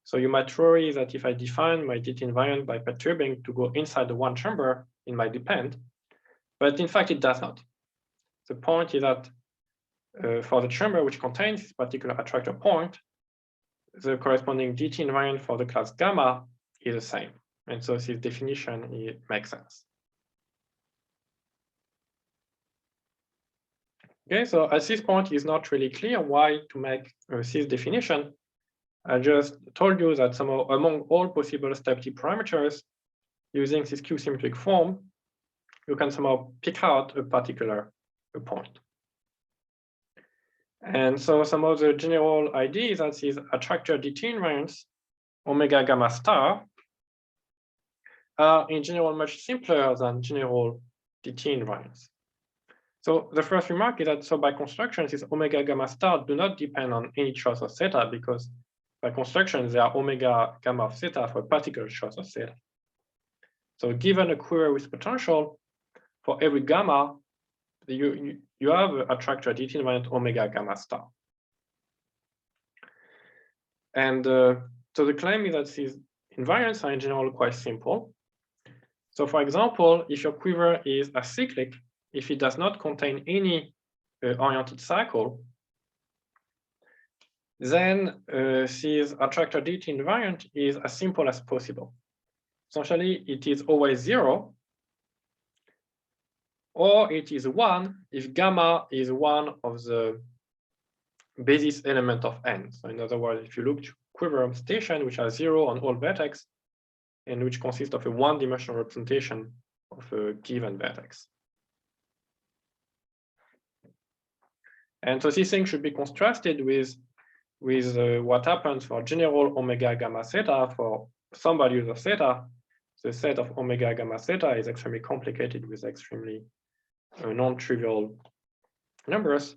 So you might worry that if I define my DT invariant by perturbing to go inside the one chamber, it might depend, but in fact, it does not. The point is that for the chamber which contains this particular attractor point, the corresponding DT invariant for the class gamma is the same. And so this definition, it makes sense. Okay, so at this point, it's not really clear why to make this definition. I just told you that somehow among all possible stability parameters, using this skew symmetric form, you can somehow pick out a particular point. And so some of the general idea is that these attractor DT invariants, omega gamma star, are in general much simpler than general DT invariants. So the first remark is that so by construction, these omega gamma star do not depend on any choice of theta, because by construction, they are omega gamma of theta for a particular choice of theta. So given a quiver with potential, for every gamma, you have an attractor DT invariant omega gamma star. And so the claim is that these invariants are in general quite simple. So for example, if your quiver is acyclic, if it does not contain any oriented cycle, then this attractor DT invariant is as simple as possible. Essentially, it is always 0, or it is 1 if gamma is one of the basis element of n. So in other words, if you look to quiver station, which are 0 on all vertex, and which consists of a one-dimensional representation of a given vertex. And so this thing should be contrasted with what happens for general omega gamma theta. For some values of theta, the set of omega gamma theta is extremely complicated with extremely non-trivial numbers.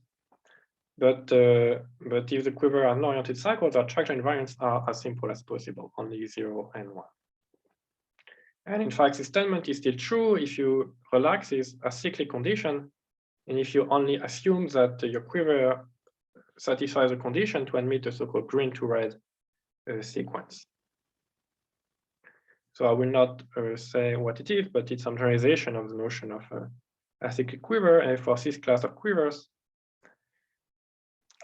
But if the quiver has no oriented cycles, the attractor invariants are as simple as possible, only 0 and 1. And in fact, this statement is still true if you relax this acyclic condition, and if you only assume that your quiver satisfies the condition to admit a so-called green to red sequence. So I will not say what it is, but it's some generalization of the notion of acyclic quiver. And for this class of quivers,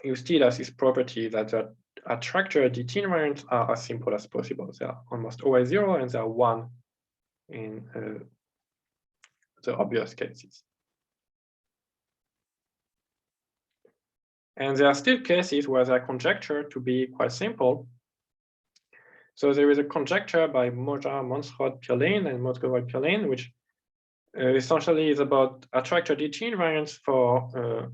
you still have this property that the attractor DT invariants are as simple as possible. They are almost always 0, and they are 1 in the obvious cases. And there are still cases where they are conjectured to be quite simple. So there is a conjecture by Moja, Monsrod, Pirlane, and Motkovoy Pirlane, which essentially is about attractor DT invariants for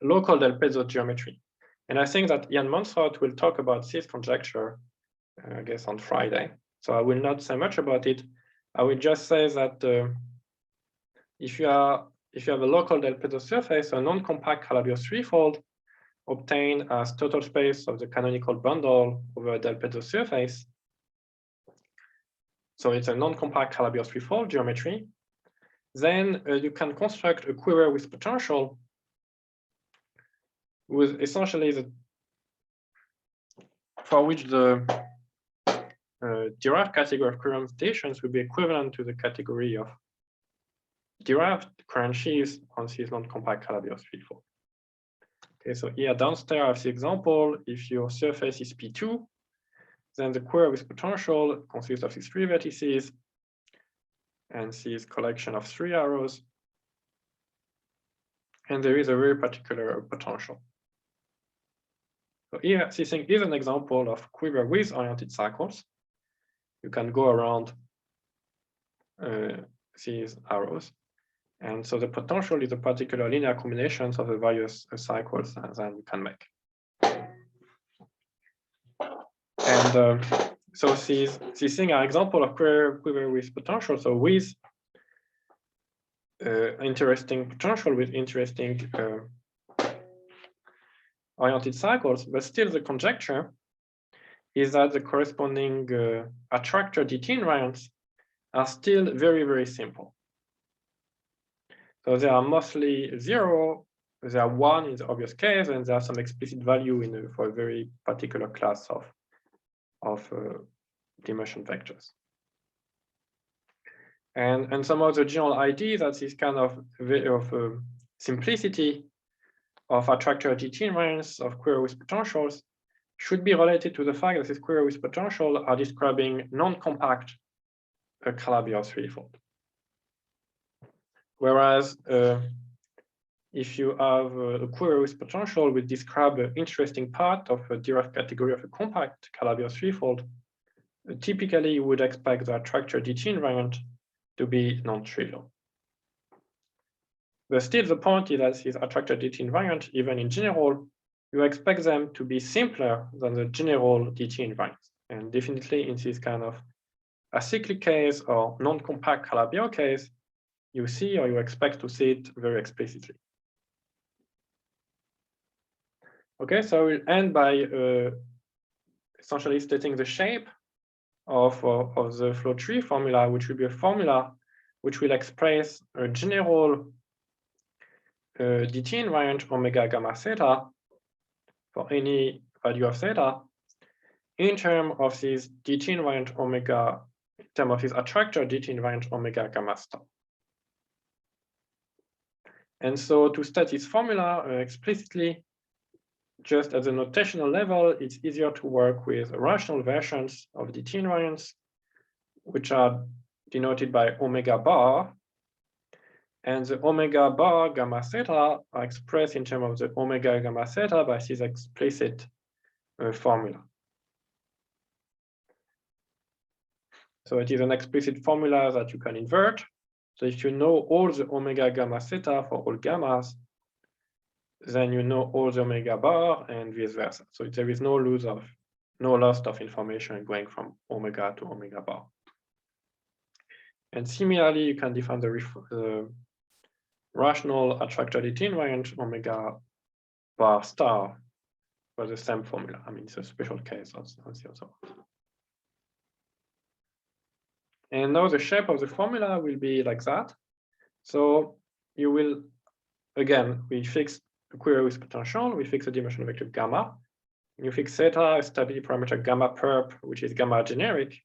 local Del Pezzo geometry. And I think that Jan Monsrod will talk about this conjecture, I guess, on Friday. So I will not say much about it. I will just say that if you have a local Del Pezzo surface, a non-compact Calabi-Yau threefold obtained as total space of the canonical bundle over a Del Pezzo surface. So it's a non-compact Calabi-Yau threefold geometry. Then you can construct a quiver with potential with essentially for which the derived category of current stations would be equivalent to the category of derived current sheaves on this non-compact Calabi-Yau threefold. Okay, so here downstairs I have the example. If your surface is P2, then the quiver with potential consists of these three vertices and this collection of three arrows. And there is a very particular potential. So here, this thing is an example of quiver with oriented cycles. You can go around these arrows. And so the potential is a particular linear combinations of the various cycles that you can make. And so these things are example of quiver with potential. So with interesting potential, with interesting oriented cycles, but still the conjecture is that the corresponding attractor DT invariants are still very, very simple. So they are mostly 0, they are 1 in the obvious case, and there are some explicit value for a very particular class of dimension vectors. And some of the general idea that this kind of simplicity of attractor DT invariants of quiver with potentials should be related to the fact that these quiver with potential are describing non-compact Calabi-Yau threefold. Whereas if you have a quiver with potential will describe an interesting part of a derived category of a compact Calabi-Yau threefold, typically you would expect the attractor DT invariant to be non-trivial. But still the point is that these attractor DT invariant, even in general, you expect them to be simpler than the general DT invariants. And definitely in this kind of acyclic case or non-compact Calabi-Yau case, you see or you expect to see it very explicitly. Okay, so we'll end by essentially stating the shape of the flow tree formula, which will be a formula which will express a general DT invariant omega gamma theta for any value of theta in terms of this DT invariant omega, in terms of this attractor DT invariant omega gamma star. And so to state this formula explicitly, just at the notational level, it's easier to work with rational versions of DT invariants, which are denoted by omega bar. And the omega bar gamma theta are expressed in terms of the omega gamma theta by this explicit formula. So it is an explicit formula that you can invert. So if you know all the omega gamma theta for all gammas, then you know all the omega bar and vice versa. So there is no loss of information going from omega to omega bar. And similarly, you can define the rational attractor DT invariant omega bar star for the same formula. I mean, it's a special case of the other one. And now the shape of the formula will be like that. So you will, again, we fix the quiver with potential, we fix the dimension vector gamma. You fix theta, a stability parameter gamma perp, which is gamma generic.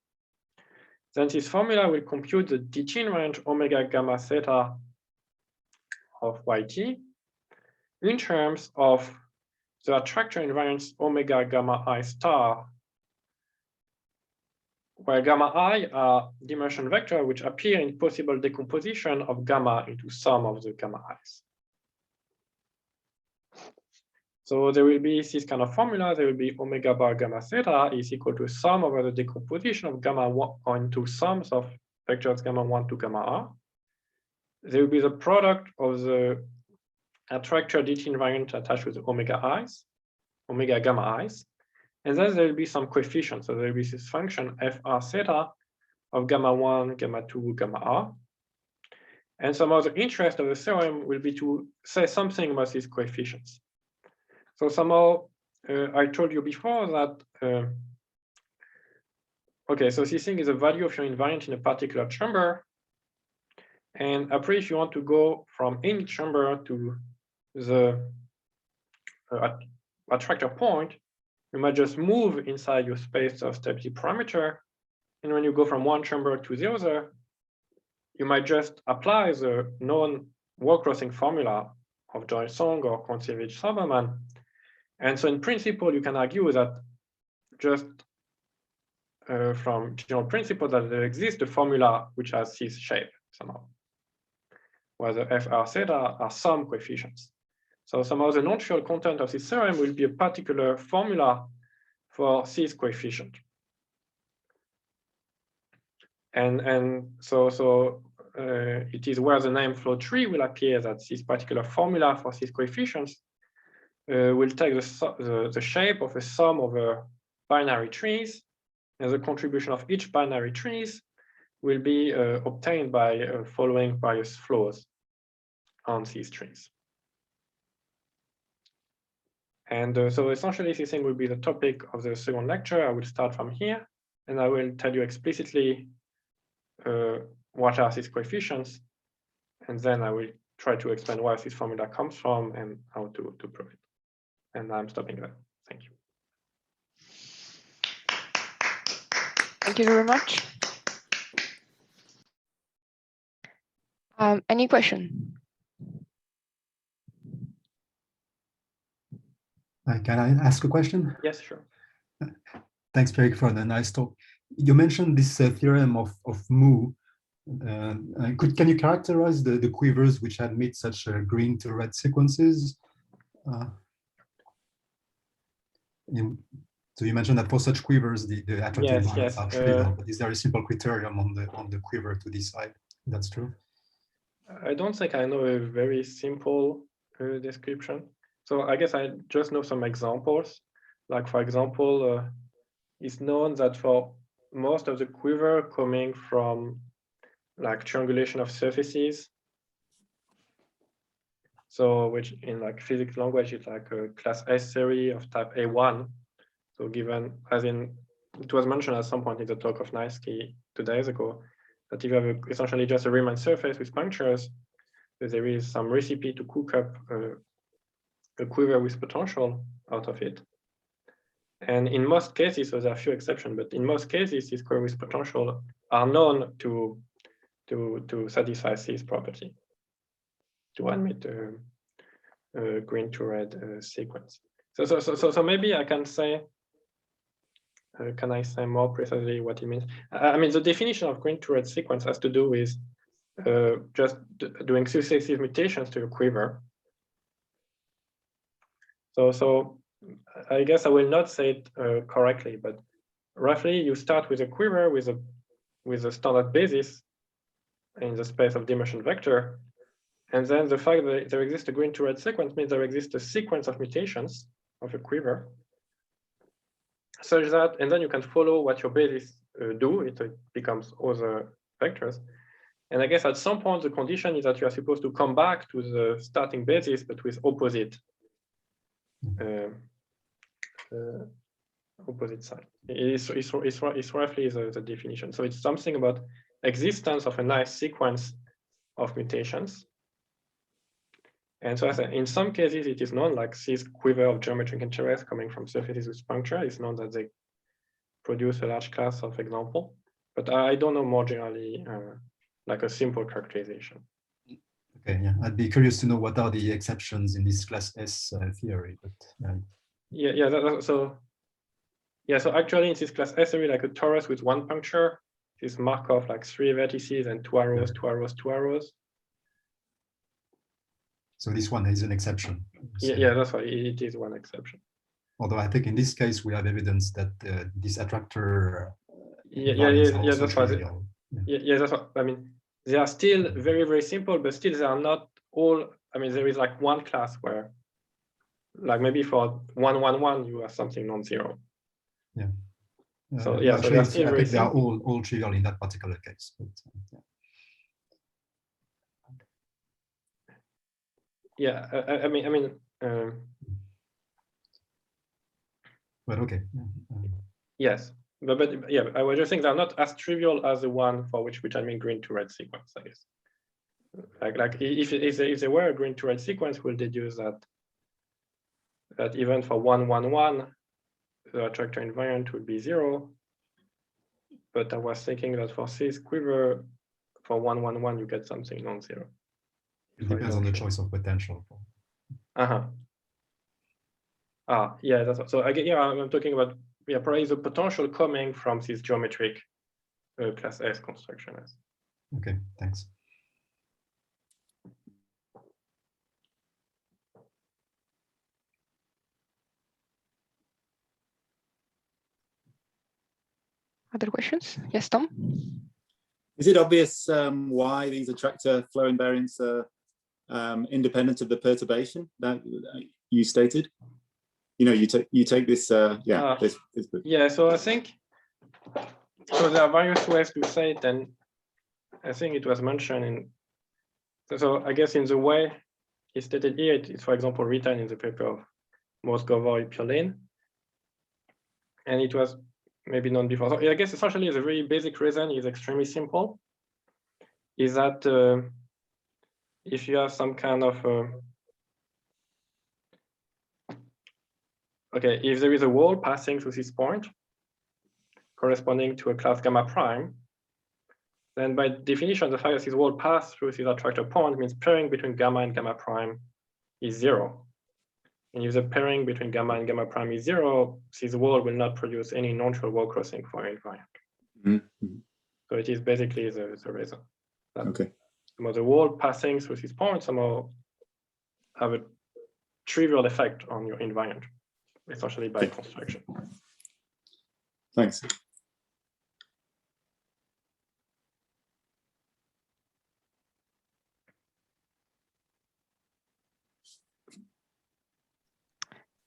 Then this formula will compute the DT invariant omega gamma theta of YT in terms of the attractor invariance omega gamma I star, where gamma I are dimension vector which appear in possible decomposition of gamma into some of the gamma i's. So there will be this kind of formula. There will be omega bar gamma theta is equal to sum over the decomposition of gamma 1 into sums of vectors gamma 1 to gamma r. There will be the product of the attractor DT invariant attached with omega i's, omega gamma i's. And then there will be some coefficients. So there will be this function fr theta of gamma 1, gamma 2, gamma r. And some of the interest of the theorem will be to say something about these coefficients. So somehow, I told you before that, okay, so this thing is a value of your invariant in a particular chamber. And après, if you want to go from any chamber to the attractor point, you might just move inside your space of stability parameter. And when you go from one chamber to the other, you might just apply the known wall crossing formula of Joy-Song or Kontsevich-Soberman. And so in principle, you can argue that just from general principle that there exists a formula which has this shape somehow, where the fr theta are some coefficients. So somehow the non-trivial content of this theorem will be a particular formula for this coefficient. And so it is where the name flow tree will appear that this particular formula for these coefficients will take the shape of a sum over binary trees, and the contribution of each binary trees will be obtained by following various flows on these trees. And so essentially this thing will be the topic of the second lecture. I will start from here, and I will tell you explicitly what are these coefficients, and then I will try to explain where this formula comes from and how to prove it. And I'm stopping there. Thank you. Thank you very much. Any question? Can I ask a question? Yes, sure. Thanks, Pierrick, for the nice talk. You mentioned this theorem of mu. Can you characterize the quivers which admit such green to red sequences? So you mentioned that for such quivers, the attractive invariants are trivial, but is there a simple criterion on the quiver to decide? That's true. I don't think I know a very simple description. So I guess I just know some examples. Like for example, it's known that for most of the quiver coming from like triangulation of surfaces, so which in like physics language is like a class S theory of type A1. So given, as in, it was mentioned at some point in the talk of Naisky 2 days ago, that if you have essentially just a Riemann surface with punctures, there is some recipe to cook up a quiver with potential out of it. And in most cases, so there are a few exceptions, but in most cases, these quiver with potential are known to satisfy this property, to admit a green to red sequence. So maybe I can say, can I say more precisely what it means? I mean, the definition of green to red sequence has to do with just doing successive mutations to a quiver. So I guess I will not say it correctly, but roughly you start with a quiver with a standard basis in the space of dimension vector. And then the fact that there exists a green to red sequence means there exists a sequence of mutations of a quiver, such that, and then you can follow what your bases do. It becomes other vectors. And I guess at some point, the condition is that you are supposed to come back to the starting basis, but with opposite opposite side. It's roughly the definition. So it's something about existence of a nice sequence of mutations. And so in some cases, it is known, like this quiver of geometric interest coming from surfaces with puncture, it's known that they produce a large class of example. But I don't know more generally, like a simple characterization. Okay, yeah, I'd be curious to know what are the exceptions in this class S theory. But so actually in this class S theory, like a torus with one puncture is Markov like 3 vertices and 2 arrows, 2 arrows, 2 arrows. So this one is an exception. Yeah, yeah, that's why it is one exception. Although I think in this case we have evidence that this attractor Yeah, invariants are yeah, also that's why. trivial. Yeah, that's what I mean. They are still very, very simple, but still they are not all. I mean, there is like one class where, like maybe for 111, you have something non-zero. Yeah. So yeah, actually, so I think they are all trivial in that particular case. But, yeah, I mean. But okay. Yes, but yeah, I was just saying they're not as trivial as the one for which I mean green to red sequence, I guess. Like if there were a green to red sequence, we'll deduce that even for 111, the attractor invariant would be 0. But I was thinking that for this quiver, for 111, you get something non-zero. It depends on the choice of potential. Yeah, that's so. I'm talking about probably the potential coming from this geometric class S construction. Okay, thanks. Other questions? Yes, Tom? Is it obvious why these attractor flow invariants are independent of the perturbation that you stated? You know, you take this, this book. Yeah, so I think, so there are various ways to say it, and I think it was mentioned in, so I guess in the way it's stated here, it is, for example, written in the paper of Moscow-Pierlin, and it was maybe known before. So I guess essentially the very basic reason is extremely simple, is that if you have some kind of, okay, if there is a wall passing through this point, corresponding to a class gamma prime, then by definition, the fact that this wall passes through this attractor point means pairing between gamma and gamma prime is 0. And if the pairing between gamma and gamma prime is 0, this wall will not produce any non-trivial wall crossing for invariant. Mm-hmm. So it is basically the reason. Okay. The wall passing through this point somehow have a trivial effect on your invariant, essentially by construction. Thanks.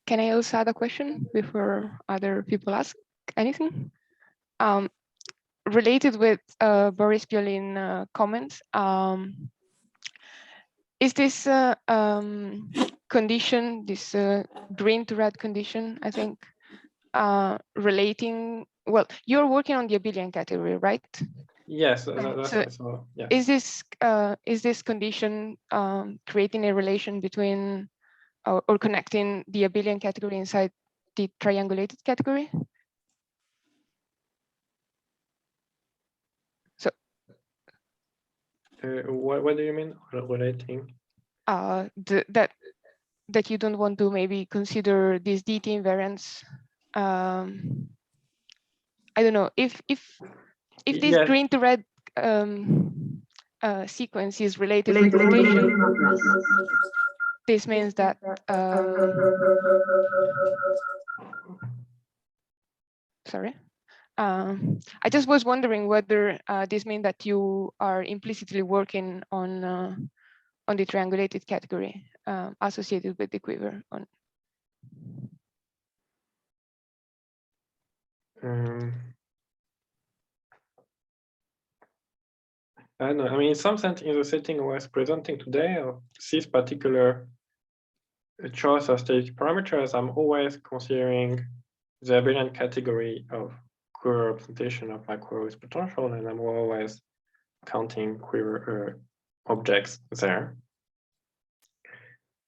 Can I also add a question before other people ask anything? Related with Boris Pierlin comments, is this condition, this green to red condition, I think, relating, well, you're working on the abelian category, right? Yes, yeah. Is this condition creating a relation between or connecting the abelian category inside the triangulated category? So what do you mean relating? That you don't want to maybe consider these DT invariants. I don't know if this green to red sequence is related with rotation. This means that sorry. I just was wondering whether this means that you are implicitly working on the triangulated category associated with the quiver. I don't know. I mean, in some sense, in the setting I was presenting today, this particular choice of static parameters, I'm always considering the abelian category of quiver representation of my quiver with potential, and I'm always counting quiver objects there.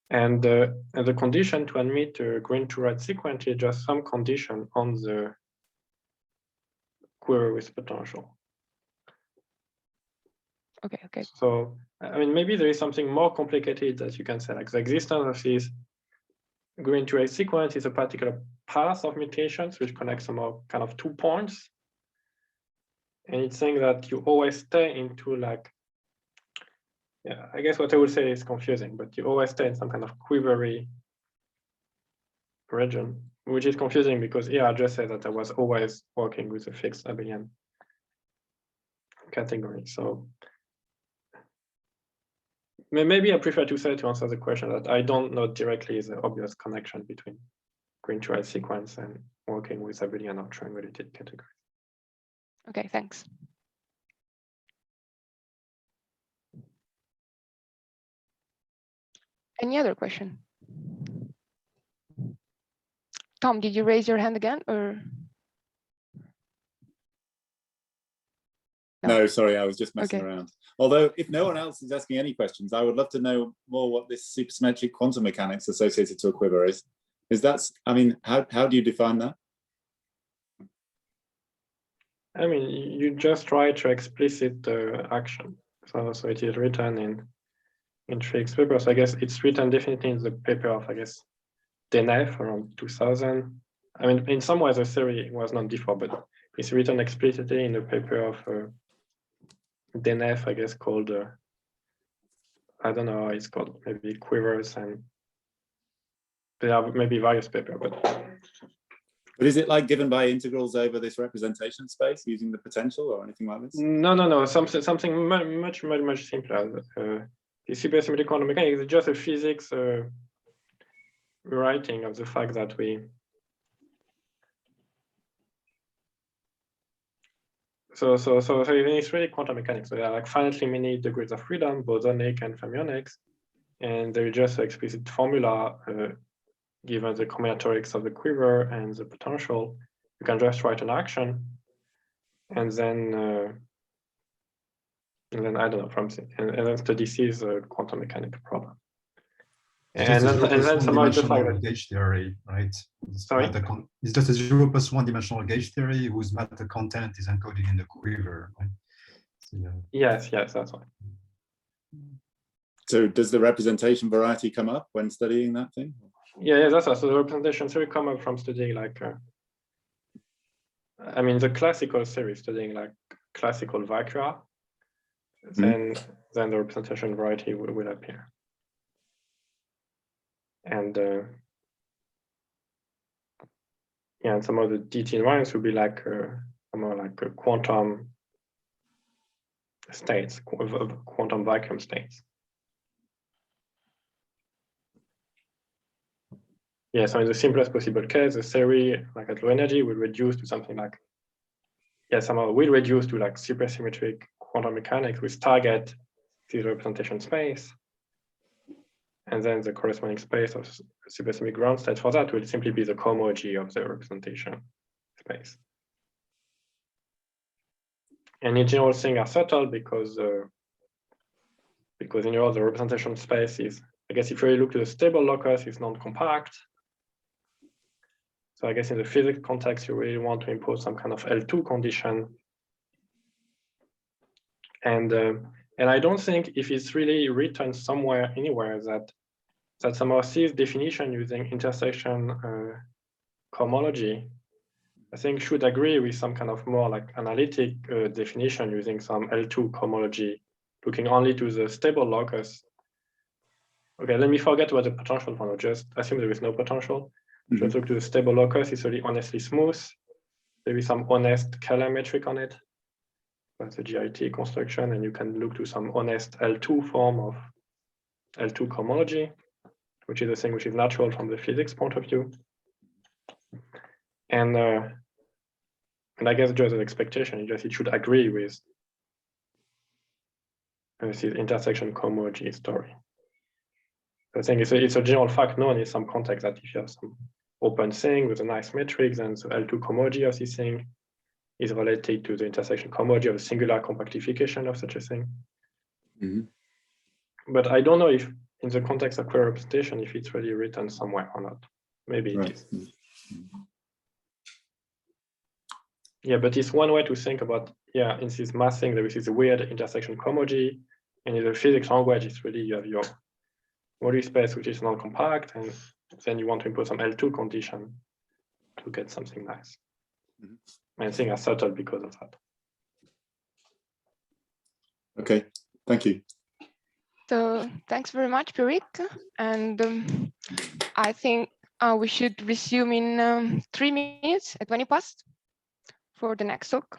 And the condition to admit a green to red sequence is just some condition on the quiver with potential. Okay. So, I mean, maybe there is something more complicated that you can say, like the existence of this green to red sequence is a particular path of mutations which connects somehow kind of 2 points. And it's saying that you always stay into like yeah, I guess what I would say is confusing, but you always stay in some kind of quivery region, which is confusing because here I just said that I was always working with a fixed abelian category. So maybe I prefer to say, to answer the question, that I don't know directly the obvious connection between green to-red sequence and working with abelian or triangulated categories. Okay, thanks. Any other question? Tom, did you raise your hand again, or? No, sorry, I was just messing Okay. around. Although, if no one else is asking any questions, I would love to know more what this supersymmetric quantum mechanics associated to a quiver is. Is that, I mean, how do you define that? I mean, you just try to explicit the action. So it is written in Trig's paper. So I guess it's written definitely in the paper of, I guess, Denef around 2000. I mean, in some ways the theory was not before, but it's written explicitly in the paper of Denef, I guess, called, I don't know how it's called, maybe quivers, and there are maybe various papers, But is it like given by integrals over this representation space using the potential or anything like this? No, something much simpler. The supersymmetric quantum mechanics is just a physics writing of the fact that so it's really quantum mechanics. So there are like finitely many degrees of freedom, bosonic and fermionics, and there is just an explicit formula given the combinatorics of the quiver and the potential. You can just write an action, and then I don't know, and then study is a quantum mechanical problem. And then somehow just like gauge theory, right? Sorry? It's just a 0+1 dimensional gauge theory whose matter content is encoded in the quiver, right? So, yeah. Yes, that's right. So does the representation variety come up when studying that thing? Yeah, that's right. So the representation theory come up from studying like, I mean, the classical theory, studying like classical vacua, then the representation variety will appear. And yeah, and some of the DT invariants will be like more like quantum states, quantum vacuum states. Yeah, so in the simplest possible case, the theory like at low energy will reduce to something like, yeah, somehow will reduce to like supersymmetric quantum mechanics with target the representation space. And then the corresponding space of supersymmetric ground state for that will simply be the cohomology of the representation space. And in general, things are subtle because in general, the representation space is, I guess if you really look to the stable locus, it's non-compact. So I guess in the physics context, you really want to impose some kind of L2 condition. And I don't think if it's really written somewhere, anywhere, that somehow sees definition using intersection cohomology, I think should agree with some kind of more like analytic definition using some L2 cohomology, looking only to the stable locus. Okay, let me forget about the potential for now, just assume there is no potential. Just look to the stable locus, it's really honestly smooth. There is some honest Kähler metric on it. That's a GIT construction, and you can look to some honest L2 form of L2 cohomology, which is a thing which is natural from the physics point of view. And I guess just an expectation, it should agree with this intersection cohomology story. I think it's a general fact known in some context that if you have some open thing with a nice metric, then the L2 cohomology of this thing is related to the intersection cohomology of a singular compactification of such a thing. But I don't know if in the context of query representation, if it's really written somewhere or not. Maybe it is. Yeah, but it's one way to think about, yeah, in this math thing, there is this weird intersection cohomology, and in the physics language, it's really, you have your moduli space, which is non-compact, and then you want to impose some L2 condition to get something nice. And things are subtle because of that. Okay, thank you. So thanks very much, Pierrick. And I think we should resume in 3 minutes at 20 past for the next talk.